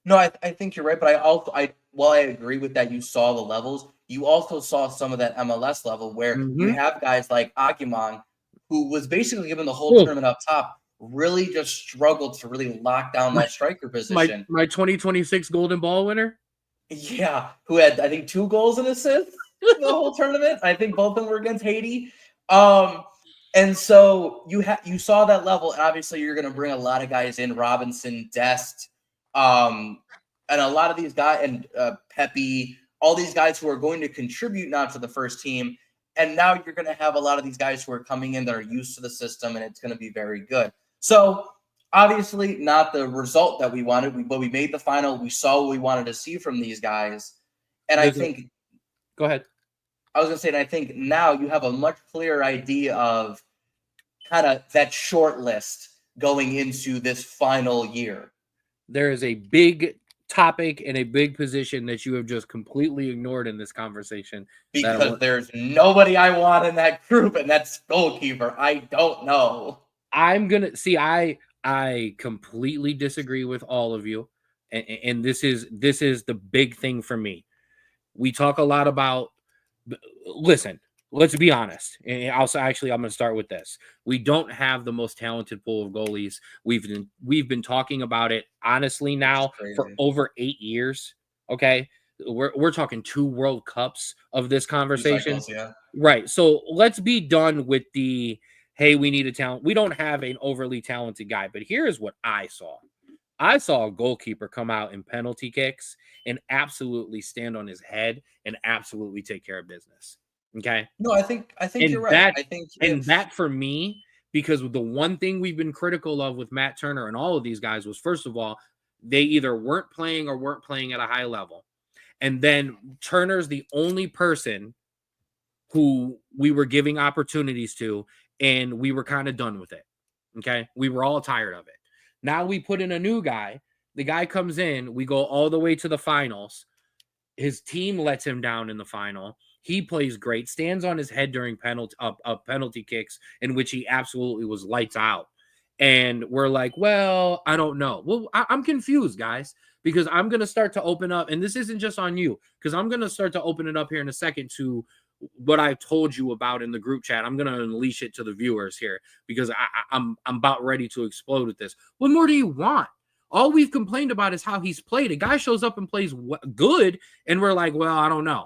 S2: No, I think you're right. But while I agree with that, you saw the levels. You also saw some of that MLS level where you have guys like Agumon, who was basically given the whole tournament up top, really just struggled to really lock down that striker position.
S1: My 2026 Golden Ball winner?
S2: Yeah, who had, I think, 2 goals and assists the whole tournament. I think both of them were against Haiti. And so you saw that level, and obviously you're going to bring a lot of guys in, Robinson, Dest, and a lot of these guys, and Pepe, all these guys who are going to contribute now to the first team. And now you're going to have a lot of these guys who are coming in that are used to the system, and it's going to be very good. So obviously not the result that we wanted, but we made the final. We saw what we wanted to see from these guys. And I think –
S1: Go ahead.
S2: I was going to say, and I think now you have a much clearer idea of kind of that short list going into this final year.
S1: There is a big topic and a big position that you have just completely ignored in this conversation.
S2: Because there's nobody I want in that group, and that's goalkeeper. I don't know.
S1: I'm going to see, I completely disagree with all of you. And this is the big thing for me. We talk a lot about, listen, let's be honest. And I'm going to start with this. We don't have the most talented pool of goalies. We've been talking about it honestly now for over 8 years. Okay. We're talking 2 World Cups of this conversation.
S2: Cycles,
S1: right. So let's be done with the, hey, we need a talent. We don't have an overly talented guy, but here's what I saw. I saw a goalkeeper come out in penalty kicks and absolutely stand on his head and absolutely take care of business. Okay.
S2: No, I think you're
S1: And
S2: right.
S1: that
S2: I think
S1: and
S2: if
S1: that for me, because the one thing we've been critical of with Matt Turner and all of these guys was, first of all, they either weren't playing or weren't playing at a high level. And then Turner's the only person who we were giving opportunities to, and we were kind of done with it. Okay. We were all tired of it. Now we put in a new guy. The guy comes in, we go all the way to the finals. His team lets him down in the final. He plays great, stands on his head during penalty kicks, in which he absolutely was lights out. And we're like, well, I don't know. Well, I'm confused, guys, because I'm going to start to open up, and this isn't just on you, because I'm going to start to open it up here in a second to what I told you about in the group chat. I'm going to unleash it to the viewers here because I'm about ready to explode with this. What more do you want? All we've complained about is how he's played. A guy shows up and plays good, and we're like, well, I don't know.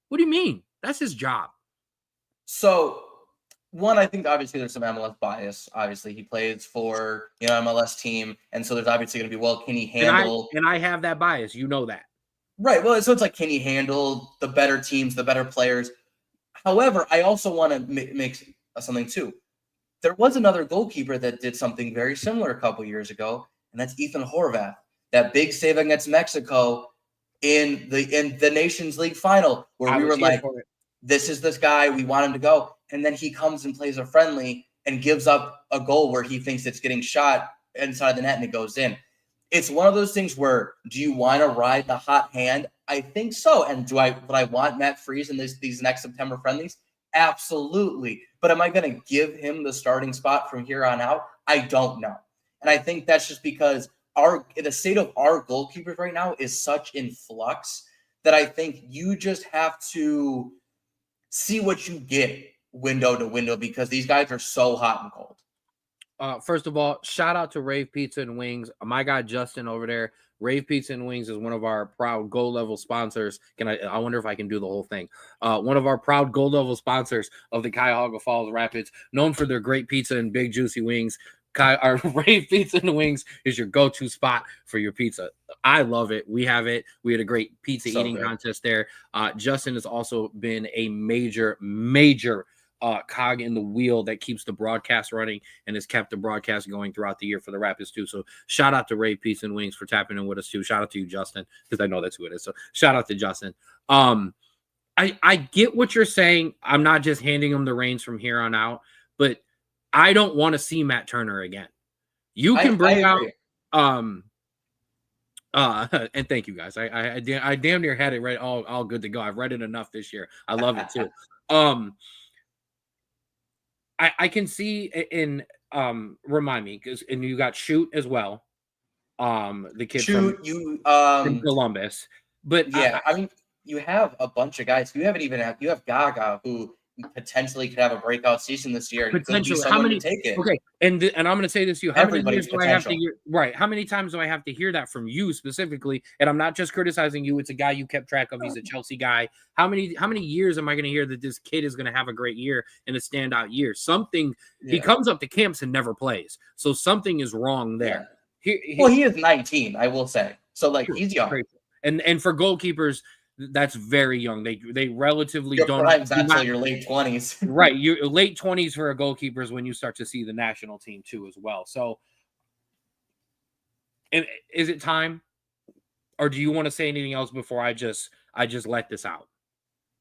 S1: What do you mean? That's his job.
S2: so. One, I think obviously there's some MLS bias. Obviously, he plays for MLS team, and so there's obviously going to be can he handle
S1: And I have that bias. You know that.
S2: right? Well, so it's like can he handle the better teams, the better players? However, I also want to make something too. There was another goalkeeper that did something very similar a couple years ago, and that's Ethan Horvath. That big save against Mexico in the Nations League final, where we were like, "This is this guy. We want him to go." And then he comes and plays a friendly and gives up a goal where he thinks it's getting shot inside the net and it goes in. It's one of those things where do you want to ride the hot hand? I think so. And would I want Matt Freese in these next September friendlies? Absolutely. But am I going to give him the starting spot from here on out? I don't know. And I think that's just because the state of our goalkeepers right now is such in flux that I think you just have to see what you get window to window because these guys are so hot and cold.
S1: First of all, shout out to Rave Pizza and Wings. My guy Justin over there. Rave Pizza and Wings is one of our proud gold level sponsors. I wonder if I can do the whole thing. One of our proud gold level sponsors of the Cuyahoga Falls Rapids, known for their great pizza and big juicy wings. Our Rave Pizza and Wings is your go-to spot for your pizza. I love it. We have it. We had a great pizza eating contest there. Justin has also been a major cog in the wheel that keeps the broadcast running and has kept the broadcast going throughout the year for the Rapids too. So shout out to Ray Pizza and Wings for tapping in with us too. Shout out to you, Justin, because I know that's who it is. So shout out to Justin. I get what you're saying. I'm not just handing him the reins from here on out, but I don't want to see Matt Turner again. You can bring out and thank you guys. I damn near had it right all good to go. I've read it enough this year. I love it too. I can see in remind me and you got Shoot as well. The kid from Columbus. But
S2: yeah, I mean you have a bunch of guys. You have Gaga who potentially could have a breakout season this year.
S1: Potentially, how many?
S2: To take it.
S1: Okay, and I'm going to say this to you. How many years do I have to hear? Right, how many times do I have to hear that from you specifically? And I'm not just criticizing you. It's a guy you kept track of. He's a Chelsea guy. How many years am I going to hear that this kid is going to have a great year and a standout year? He comes up to camps and never plays, so something is wrong there.
S2: Yeah. He is 19, I will say. So he's young.
S1: And for goalkeepers, that's very young. They relatively
S2: don't until your late 20s.
S1: Right. Your late 20s for a goalkeeper is when you start to see the national team too as well. So is it time? Or do you want to say anything else before I just let this out?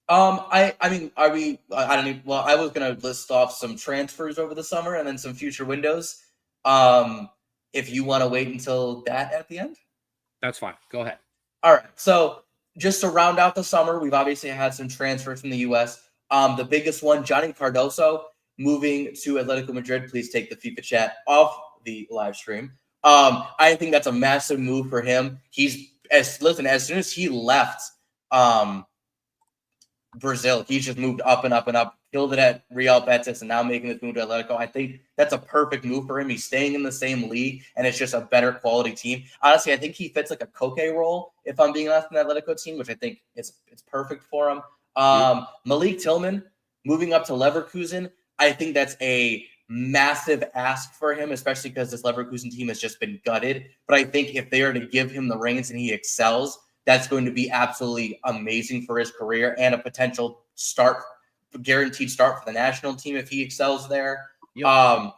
S2: I mean, are we I don't know. Well, I was gonna list off some transfers over the summer and then some future windows. If you want to wait until that at the end.
S1: That's fine. Go ahead.
S2: All right. So just to round out the summer, we've obviously had some transfers from the U.S. The biggest one, Johnny Cardoso, moving to Atletico Madrid. Please take the FIFA chat off the live stream. I think that's a massive move for him. As soon as he left Brazil, he's just moved up and up and up, killed it at Real Betis, and now making this move to Atletico. I think that's a perfect move for him. He's staying in the same league, and it's just a better quality team. Honestly, I think he fits like a Koke role, if I'm being honest, in that Atletico team, which I think it's perfect for him. Malik Tillman moving up to Leverkusen. I think that's a massive ask for him, especially because this Leverkusen team has just been gutted. But I think if they are to give him the reins and he excels, that's going to be absolutely amazing for his career and a potential guaranteed start for the national team if he excels there. Yep.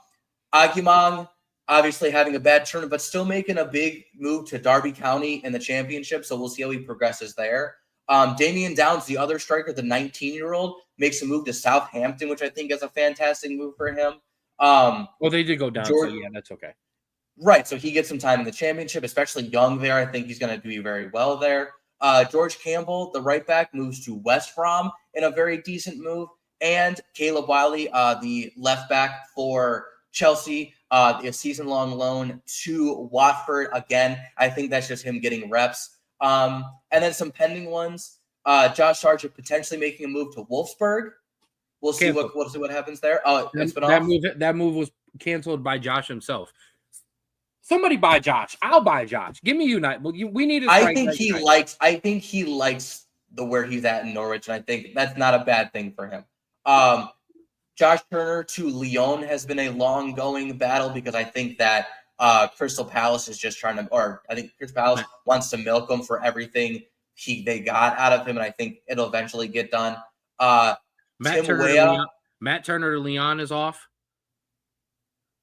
S2: Agumang, obviously having a bad turn, but still making a big move to Derby County in the championship. So we'll see how he progresses there. Damian Downs, the other striker, the 19-year-old, makes a move to Southampton, which I think is a fantastic move for him.
S1: Well, they did go down, so yeah, that's okay.
S2: Right, so he gets some time in the championship, especially young there. I think he's going to do very well there. George Campbell, the right back, moves to West Brom in a very decent move. And Caleb Wiley, the left back for Chelsea, a season-long loan to Watford. Again, I think that's just him getting reps. And then some pending ones. Josh Sargent potentially making a move to Wolfsburg. We'll see what happens there. Oh, it's been off.
S1: That move was canceled by Josh himself. Somebody buy Josh. I'll buy Josh. Give me United. We need to.
S2: I think he likes the where he's at in Norwich, and I think that's not a bad thing for him. Josh Turner to Lyon has been a long-going battle because I think that Crystal Palace is just trying to, or I think Crystal Palace wants to milk him for everything they got out of him, and I think it'll eventually get done.
S1: Matt Turner to Lyon is off.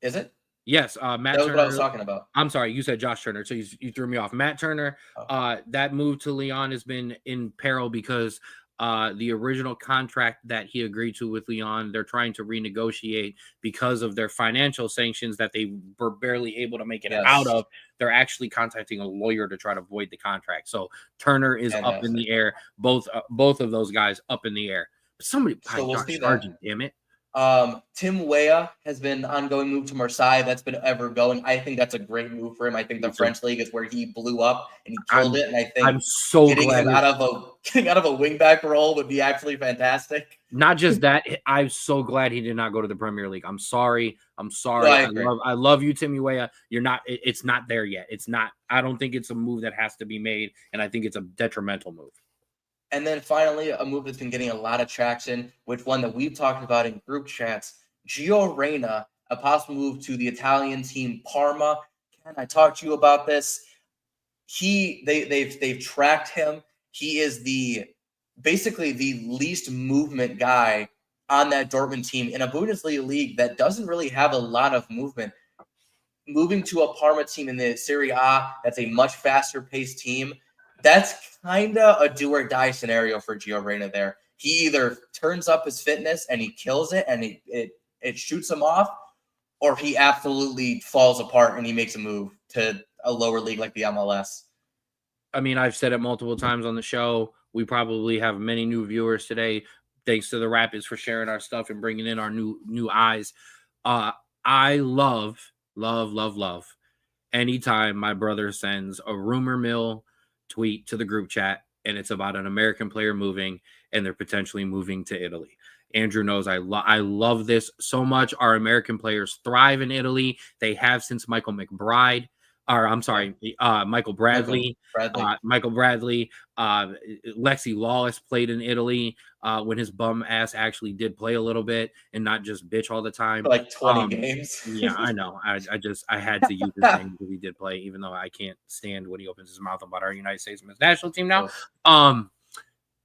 S2: Is it?
S1: Yes, Matt Turner.
S2: That was what I was talking about.
S1: I'm sorry, you said Josh Turner, so you threw me off. Matt Turner, that move to Lyon has been in peril because the original contract that he agreed to with Lyon, they're trying to renegotiate because of their financial sanctions that they were barely able to make it out of. They're actually contacting a lawyer to try to void the contract. So Turner is up in the air. Both of those guys up in the air. Somebody buy Josh Sargent, damn it.
S2: Tim Weah has been ongoing move to Marseille. That's been ever going. I think that's a great move for him. I think the French league is where he blew up and he killed it. And I think
S1: I'm so
S2: getting him out of a wingback role would be actually fantastic.
S1: Not just that, I'm so glad he did not go to the Premier League. I'm sorry.
S2: No,
S1: I love you, Tim Weah. You're not. It's not there yet. It's not. I don't think it's a move that has to be made, and I think it's a detrimental move.
S2: And then finally, a move that's been getting a lot of traction, which one that we've talked about in group chats, Gio Reyna, a possible move to the Italian team Parma. Can I talk to you about this? They've tracked him. He is basically the least movement guy on that Dortmund team in a Bundesliga league that doesn't really have a lot of movement. Moving to a Parma team in the Serie A, that's a much faster paced team. That's kind of a do or die scenario for Gio Reyna there. He either turns up his fitness and he kills it and it shoots him off, or he absolutely falls apart and he makes a move to a lower league like the MLS.
S1: I mean, I've said it multiple times on the show. We probably have many new viewers today. Thanks to the Rapids for sharing our stuff and bringing in our new eyes. I love anytime my brother sends a rumor mill tweet to the group chat and it's about an American player moving and they're potentially moving to Italy. Andrew knows I love this so much. Our American players thrive in Italy. They have since Michael Bradley. Michael Bradley. Lexi Lawless played in Italy when his bum ass actually did play a little bit and not just bitch all the time.
S2: Like 20 games.
S1: Yeah, I know. I had to use his name because he did play, even though I can't stand when he opens his mouth about our United States men's national team now.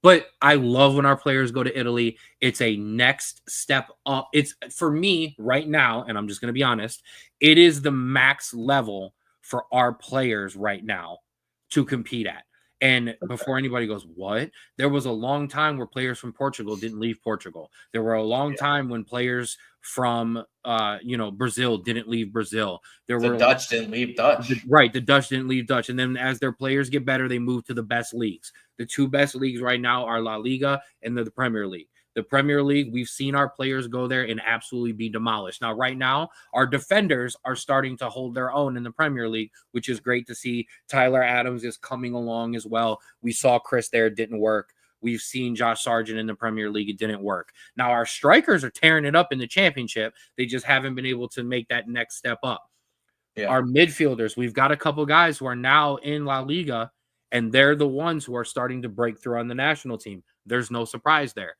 S1: But I love when our players go to Italy. It's a next step up. It's, for me right now, and I'm just going to be honest, it is the max level for our players right now to compete at. And before anybody goes, what? There was a long time where players from Portugal didn't leave Portugal. There were a long time when players from Brazil didn't leave Brazil.
S2: The Dutch didn't leave Dutch.
S1: The Dutch didn't leave Dutch. And then as their players get better, they move to the best leagues. The two best leagues right now are La Liga and the Premier League. The Premier League, we've seen our players go there and absolutely be demolished. Now, right now, our defenders are starting to hold their own in the Premier League, which is great to see. Tyler Adams is coming along as well. We saw Chris there, it didn't work. We've seen Josh Sargent in the Premier League, it didn't work. Now, our strikers are tearing it up in the championship. They just haven't been able to make that next step up. Yeah. Our midfielders, we've got a couple guys who are now in La Liga, and they're the ones who are starting to break through on the national team. There's no surprise there.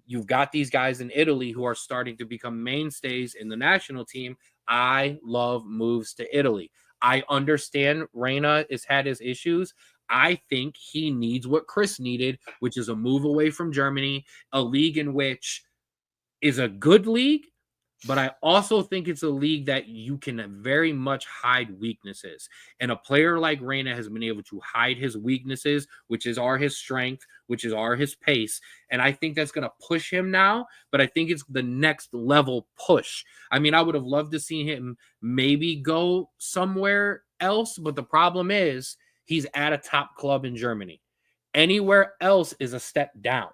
S1: You've got these guys in Italy who are starting to become mainstays in the national team. I love moves to Italy. I understand Reyna has had his issues. I think he needs what Chris needed, which is a move away from Germany, a league in which is a good league, but I also think it's a league that you can very much hide weaknesses. And a player like Reyna has been able to hide his weaknesses, which is his strength, which is his pace. And I think that's going to push him now, but I think it's the next level push. I mean, I would have loved to see him maybe go somewhere else, but the problem is he's at a top club in Germany. Anywhere else is a step down.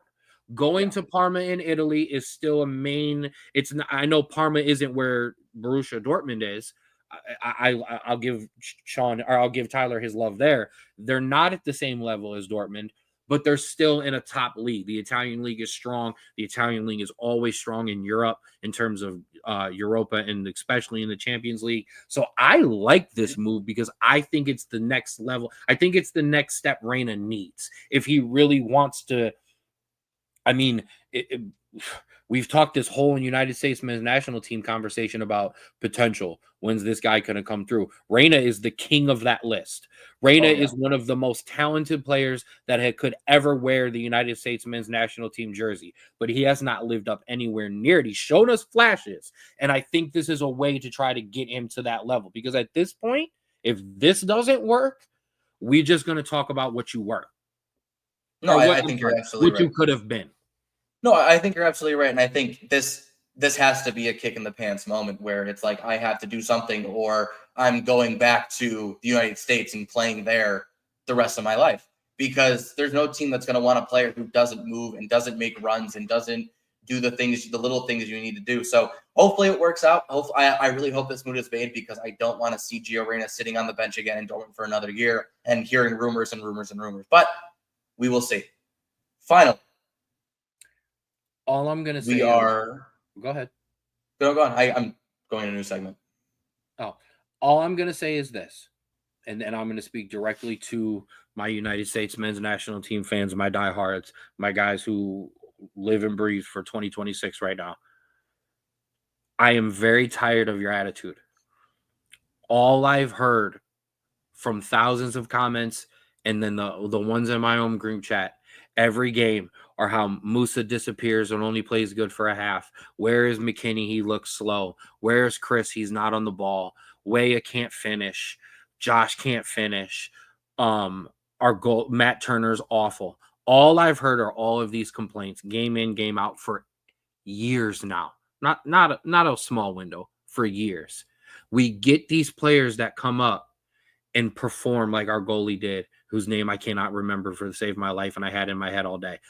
S1: Going to Parma in Italy is still a main. It's not, I know Parma isn't where Borussia Dortmund is. I'll give Sean or I'll give Tyler his love there. They're not at the same level as Dortmund, but they're still in a top league. The Italian league is strong. The Italian league is always strong in Europe in terms of Europa and especially in the Champions League. So I like this move because I think it's the next level. I think it's the next step Reyna needs if he really wants to. I mean, we've talked this whole United States men's national team conversation about potential. When's this guy going to come through? Reyna is the king of that list. Reyna is one of the most talented players that could ever wear the United States men's national team jersey, but he has not lived up anywhere near it. He's shown us flashes, and I think this is a way to try to get him to that level because at this point, if this doesn't work, we're just going to talk about what you were.
S2: No, I think you're absolutely right.
S1: What you could have been.
S2: No, I think you're absolutely right. And I think this has to be a kick in the pants moment where it's like, I have to do something or I'm going back to the United States and playing there the rest of my life. Because there's no team that's going to want a player who doesn't move and doesn't make runs and doesn't do the little things you need to do. So hopefully it works out. I really hope this move is made because I don't want to see Gio Reyna sitting on the bench again in Dortmund for another year and hearing rumors and rumors and rumors. But we will see. Finally.
S1: All I'm going to say
S2: go
S1: ahead.
S2: Go on. I'm going to a new segment.
S1: Oh, all I'm going to say is this, and then I'm going to speak directly to my United States men's national team fans, my diehards, my guys who live and breathe for 2026 right now. I am very tired of your attitude. All I've heard from thousands of comments and then the ones in my own group chat every game or how Musa disappears and only plays good for a half. Where is McKinney? He looks slow. Where's Chris? He's not on the ball. Weah can't finish. Josh can't finish. Our goal, Matt Turner's awful. All I've heard are all of these complaints, game in, game out for years now. Not a small window, for years. We get these players that come up and perform like our goalie did, whose name I cannot remember for the sake of my life, and I had in my head all day.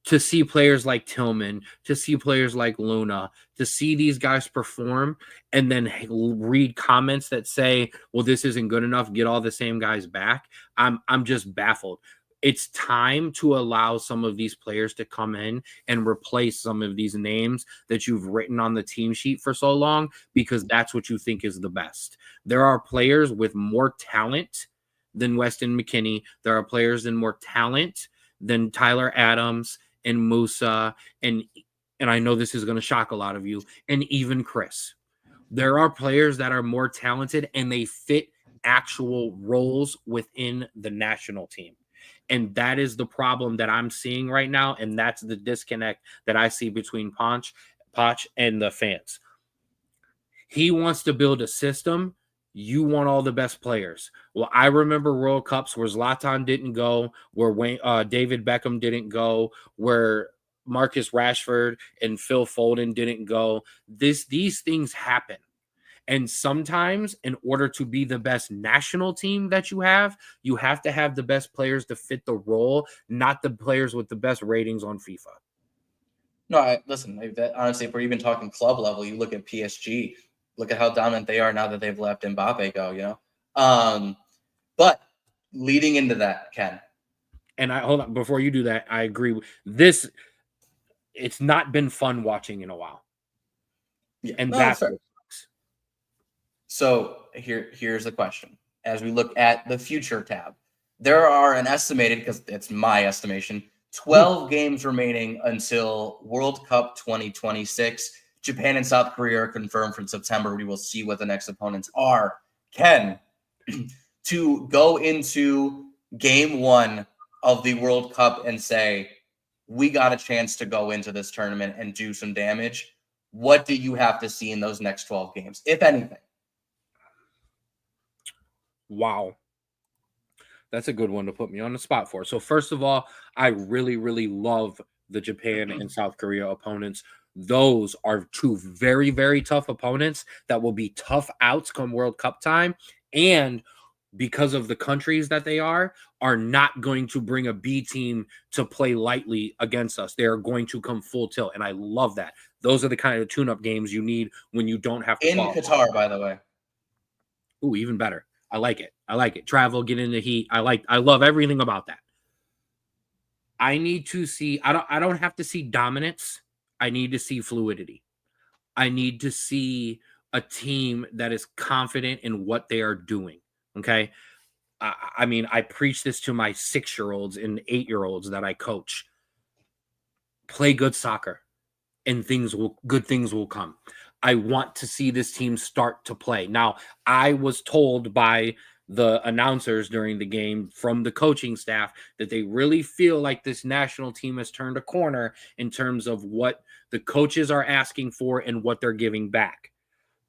S1: To see players like Tillman, to see players like Luna, to see these guys perform and then read comments that say, well, this isn't good enough, get all the same guys back. I'm just baffled. It's time to allow some of these players to come in and replace some of these names that you've written on the team sheet for so long because that's what you think is the best. There are players with more talent than Weston McKennie. There are players in more talent than Tyler Adams and Musa, and I know this is going to shock a lot of you, and even Chris. There are players that are more talented and they fit actual roles within the national team. And that is the problem that I'm seeing right now, and that's the disconnect that I see between Poch and the fans. He wants to build a system. You want all the best players. Well, I remember World Cups where Zlatan didn't go, where David Beckham didn't go, where Marcus Rashford and Phil Foden didn't go. These things happen. And sometimes in order to be the best national team that you have to have the best players to fit the role, not the players with the best ratings on FIFA.
S2: No, listen, honestly, if we're even talking club level, you look at PSG. Look at how dominant they are now that they've let Mbappe go, you know? But leading into that, Ken.
S1: And hold on, before you do that, I agree with this. It's not been fun watching in a while.
S2: Yeah,
S1: and that's what sucks.
S2: So here's the question. As we look at the future tab, there are an estimated, because it's my estimation, 12 games remaining until World Cup 2026. Japan and South Korea are confirmed for September. We will see what the next opponents are. Ken, to go into game one of the World Cup and say, we got a chance to go into this tournament and do some damage, what do you have to see in those next 12 games, if anything?
S1: Wow. That's a good one to put me on the spot for. So first of all, I really, really love the Japan and South Korea opponents. Those are two very, very tough opponents that will be tough outs come World Cup time. And because of the countries that they are not going to bring a B team to play lightly against us. They are going to come full tilt. And I love that. Those are the kind of tune-up games you need when you don't have to
S2: in Qatar, by the way.
S1: Ooh, even better. I like it. I like it. Travel, get in the heat. I love everything about that. I need to see, I don't have to see dominance. I need to see fluidity. I need to see a team that is confident in what they are doing. Okay. I mean, I preach this to my 6-year-olds and 8-year-olds that I coach. Play good soccer and good things will come. I want to see this team start to play. Now, I was told by the announcers during the game from the coaching staff that they really feel like this national team has turned a corner in terms of what the coaches are asking for and what they're giving back.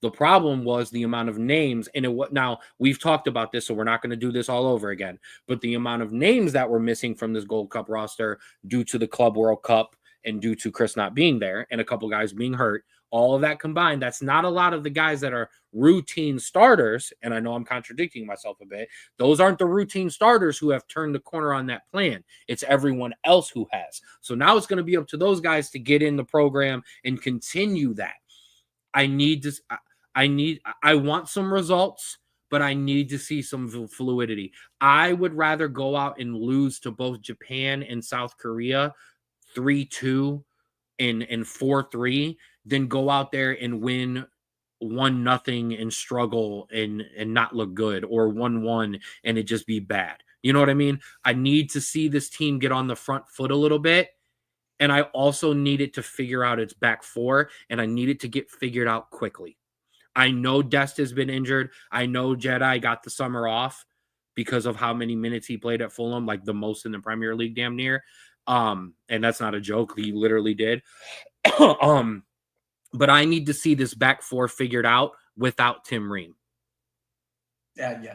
S1: The problem was the amount of names, and now we've talked about this, so we're not going to do this all over again, but the amount of names that were missing from this Gold Cup roster due to the Club World Cup and due to Chris not being there and a couple guys being hurt, all of that combined, that's not a lot of the guys that are routine starters. And I know I'm contradicting myself a bit. Those aren't the routine starters who have turned the corner on that plan. It's everyone else who has. So now it's going to be up to those guys to get in the program and continue that. I want some results, but I need to see some fluidity. I would rather go out and lose to both Japan and South Korea 3-2 and 4-3 than go out there and win 1-0 and struggle and not look good, or 1-1 and it just be bad. You know what I mean? I need to see this team get on the front foot a little bit. And I also need it to figure out its back four, and I need it to get figured out quickly. I know Dest has been injured. I know Jedi got the summer off because of how many minutes he played at Fulham, like the most in the Premier League damn near. And that's not a joke. He literally did. But I need to see this back four figured out without Tim Ream.
S2: Yeah.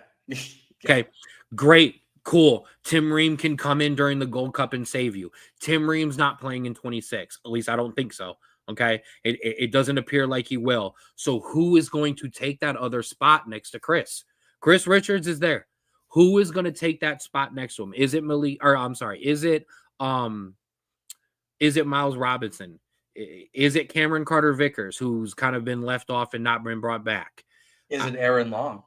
S1: Okay, great. Cool. Tim Ream can come in during the Gold Cup and save you. Tim Ream's not playing in 26. At least I don't think so. Okay. It doesn't appear like he will. So who is going to take that other spot next to Chris? Chris Richards is there. Who is going to take that spot next to him? Is it is it Miles Robinson? Is it Cameron Carter-Vickers, who's kind of been left off and not been brought back?
S2: Is it Aaron Long?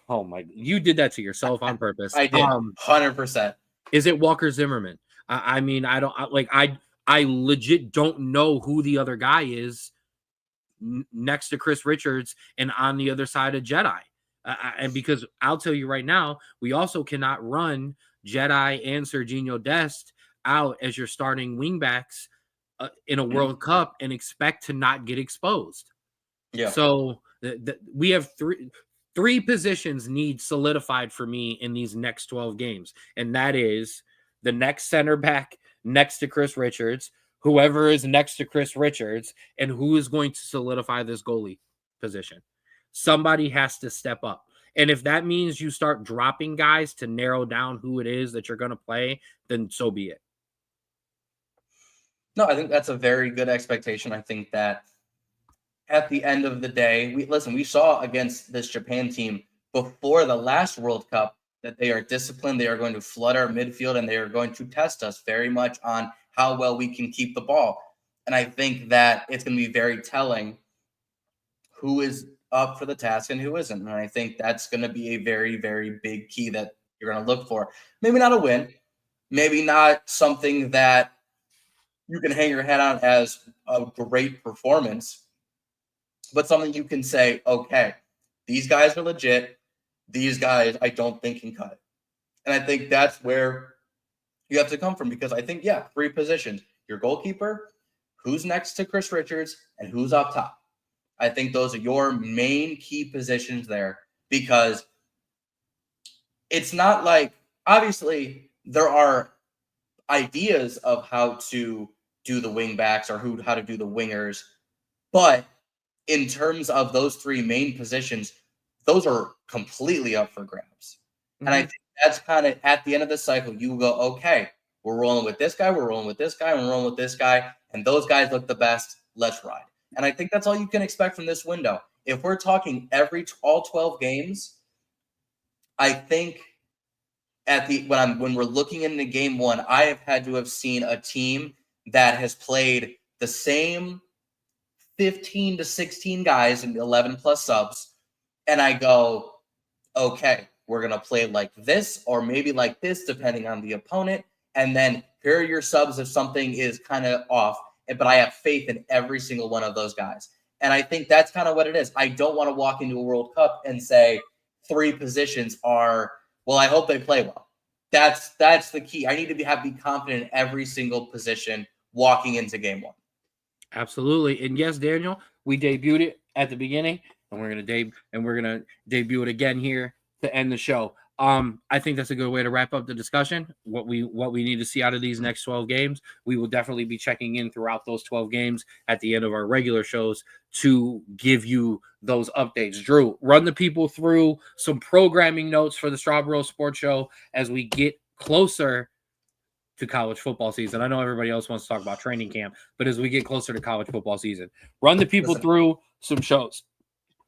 S1: Oh my! You did that to yourself on purpose.
S2: I did. 100%.
S1: Is it Walker Zimmerman? I mean, I legit don't know who the other guy is next to Chris Richards and on the other side of Jedi. And because I'll tell you right now, we also cannot run Jedi and Serginho Dest out as your starting wingbacks in a World Cup and expect to not get exposed.
S2: Yeah.
S1: So we have three positions need solidified for me in these next 12 games. And that is the next center back next to Chris Richards, whoever is next to Chris Richards, and who is going to solidify this goalie position. Somebody has to step up. And if that means you start dropping guys to narrow down who it is that you're going to play, then so be it.
S2: No, I think that's a very good expectation. I think that at the end of the day, we saw against this Japan team before the last World Cup that they are disciplined. They are going to flood our midfield, and they are going to test us very much on how well we can keep the ball. And I think that it's going to be very telling who is up for the task and who isn't. And I think that's going to be a very, very big key that you're going to look for. Maybe not a win, maybe not something that you can hang your head on as a great performance, but something you can say, okay, these guys are legit. These guys I don't think can cut it. And I think that's where you have to come from, because I think, yeah, 3 positions: your goalkeeper, who's next to Chris Richards, and who's up top. I think those are your main key positions there, because it's not like, obviously there are ideas of how to do the wing backs or how to do the wingers, but in terms of those 3 main positions, those are completely up for grabs. And I think that's kind of at the end of the cycle, you go, okay, we're rolling with this guy, we're rolling with this guy, and we're rolling with this guy, and those guys look the best. Let's ride. And I think that's all you can expect from this window. If we're talking all 12 games, I think when we're looking into game 1, I have had to have seen a team that has played the same 15 to 16 guys and 11 plus subs, and I go, okay, we're going to play like this or maybe like this, depending on the opponent. And then here are your subs if something is kind of off. But I have faith in every single one of those guys. And I think that's kind of what it is. I don't want to walk into a World Cup and say 3 positions are, well, I hope they play well. That's the key. I need to be confident in every single position walking into game 1.
S1: Absolutely. And yes, Daniel, we debuted it at the beginning, and we're gonna debut it again here to end the show. I think that's a good way to wrap up the discussion. What we need to see out of these next 12 games. We will definitely be checking in throughout those 12 games at the end of our regular shows to give you those updates. Drew, run the people through some programming notes for the Straub Bros Sports Show as we get closer to college football season. I know everybody else wants to talk about training camp, but as we get closer to college football season, run the people through some shows.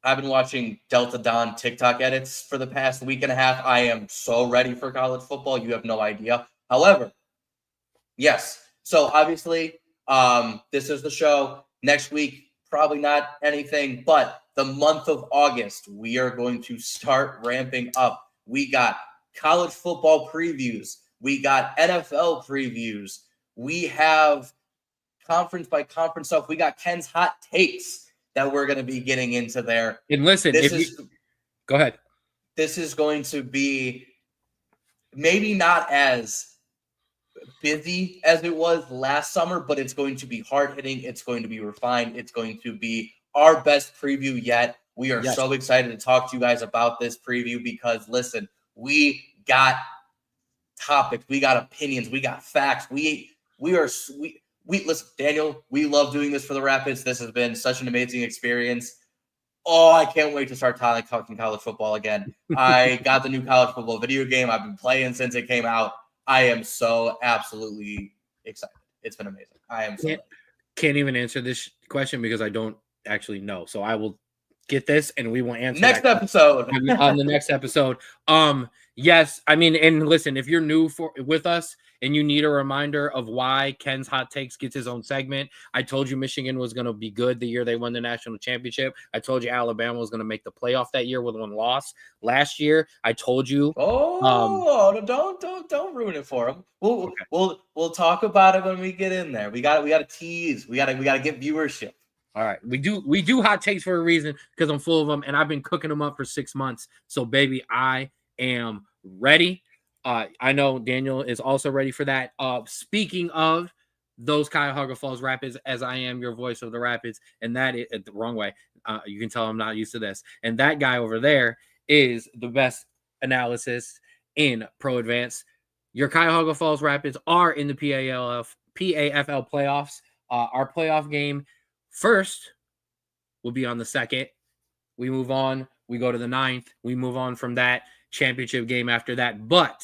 S2: I've been watching Delta Don TikTok edits for the past week and a half. I am so ready for college football. You have no idea. However, yes. So obviously, this is the show. Next week, probably not anything, but the month of August, we are going to start ramping up. We got college football previews. We got NFL previews. We have conference by conference stuff. We got Ken's hot takes that we're going to be getting into there.
S1: And listen, go ahead.
S2: This is going to be maybe not as busy as it was last summer, but it's going to be hard-hitting. It's going to be refined. It's going to be our best preview yet. We are so excited to talk to you guys about this preview because, listen, we got topics, we got opinions, we got facts. Listen, Daniel, we love doing this for the Rapids. This has been such an amazing experience. Oh, I can't wait to start talking college football again. I got the new college football video game. I've been playing since it came out. I am so absolutely excited. It's been amazing. I am so
S1: can't even answer this question because I don't actually know. So I will get this and we will answer
S2: next episode
S1: on the next episode. Yes, I mean, and listen, if you're new with us and you need a reminder of why Ken's Hot Takes gets his own segment, I told you Michigan was going to be good the year they won the national championship. I told you Alabama was going to make the playoff that year with 1 loss. Last year, I told you.
S2: Don't ruin it for them. We'll talk about it when we get in there. We got to tease. We got to get viewership.
S1: All right, we do hot takes for a reason because I'm full of them and I've been cooking them up for 6 months. So, baby, I am ready. I know Daniel is also ready for that. Speaking of those Cuyahoga Falls Rapids, as I am your voice of the Rapids, and that is the wrong way. You can tell I'm not used to this. And that guy over there is the best analysis in Pro Advanced. Your Cuyahoga Falls Rapids are in the PAFL playoffs. Our playoff game first will be on the 2nd. We move on. We go to the 9th. We move on from that championship game after that. But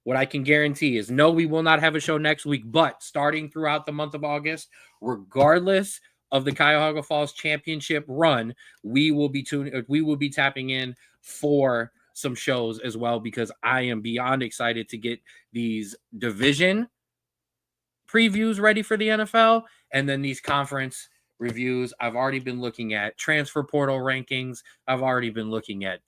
S1: what I can guarantee is no, we will not have a show next week. But starting throughout the month of August, regardless of the Cuyahoga Falls championship run, we will be tapping in for some shows as well because I am beyond excited to get these division previews ready for the NFL and then these conference reviews. I've already been looking at transfer portal rankings. I've already been looking at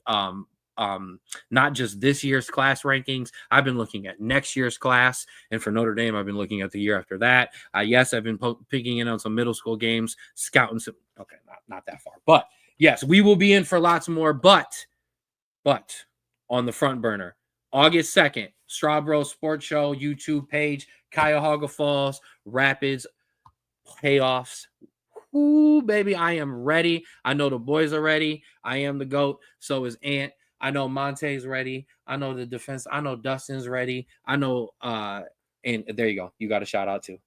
S1: not just this year's class rankings. I've been looking at next year's class, and for Notre Dame, I've been looking at the year after that. Yes, I've been picking in on some middle school games, scouting some. Okay, not that far, but yes, we will be in for lots more. But on the front burner, August 2nd, Straub Bros Sports Show, YouTube page, Cuyahoga Falls, Rapids, playoffs. Ooh, baby, I am ready. I know the boys are ready. I am the GOAT. So is Ant. I know Monte's ready. I know the defense. I know Dustin's ready. I know and there you go. You got a shout out too.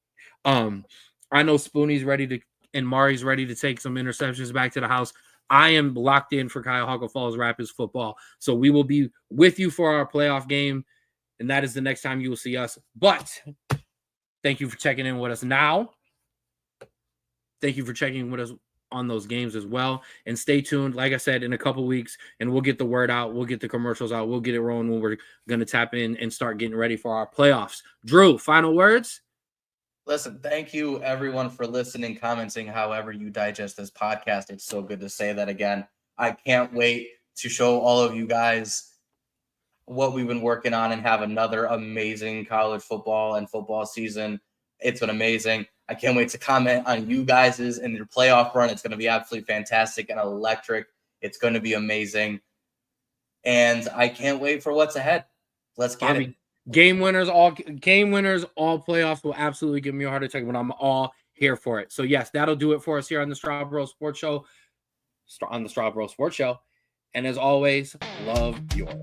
S1: I know Spoonie's ready to and Mari's ready to take some interceptions back to the house. I am locked in for Cuyahoga Falls Rapids football. So we will be with you for our playoff game. And that is the next time you will see us. But thank you for checking in with us now. Thank you for checking with us on those games as well. And stay tuned, like I said, in a couple weeks, and we'll get the word out. We'll get the commercials out. We'll get it rolling when we're going to tap in and start getting ready for our playoffs. Drew, final words?
S2: Listen, thank you, everyone, for listening, commenting, however you digest this podcast. It's so good to say that again. I can't wait to show all of you guys what we've been working on and have another amazing college football and football season. It's been amazing. I can't wait to comment on you guys' and your playoff run. It's going to be absolutely fantastic and electric. It's going to be amazing. And I can't wait for what's ahead. Let's get it.
S1: Game winners, all playoffs will absolutely give me a heart attack, but I'm all here for it. So yes, that'll do it for us here on the Straub Bros Sports Show. And as always, love yours.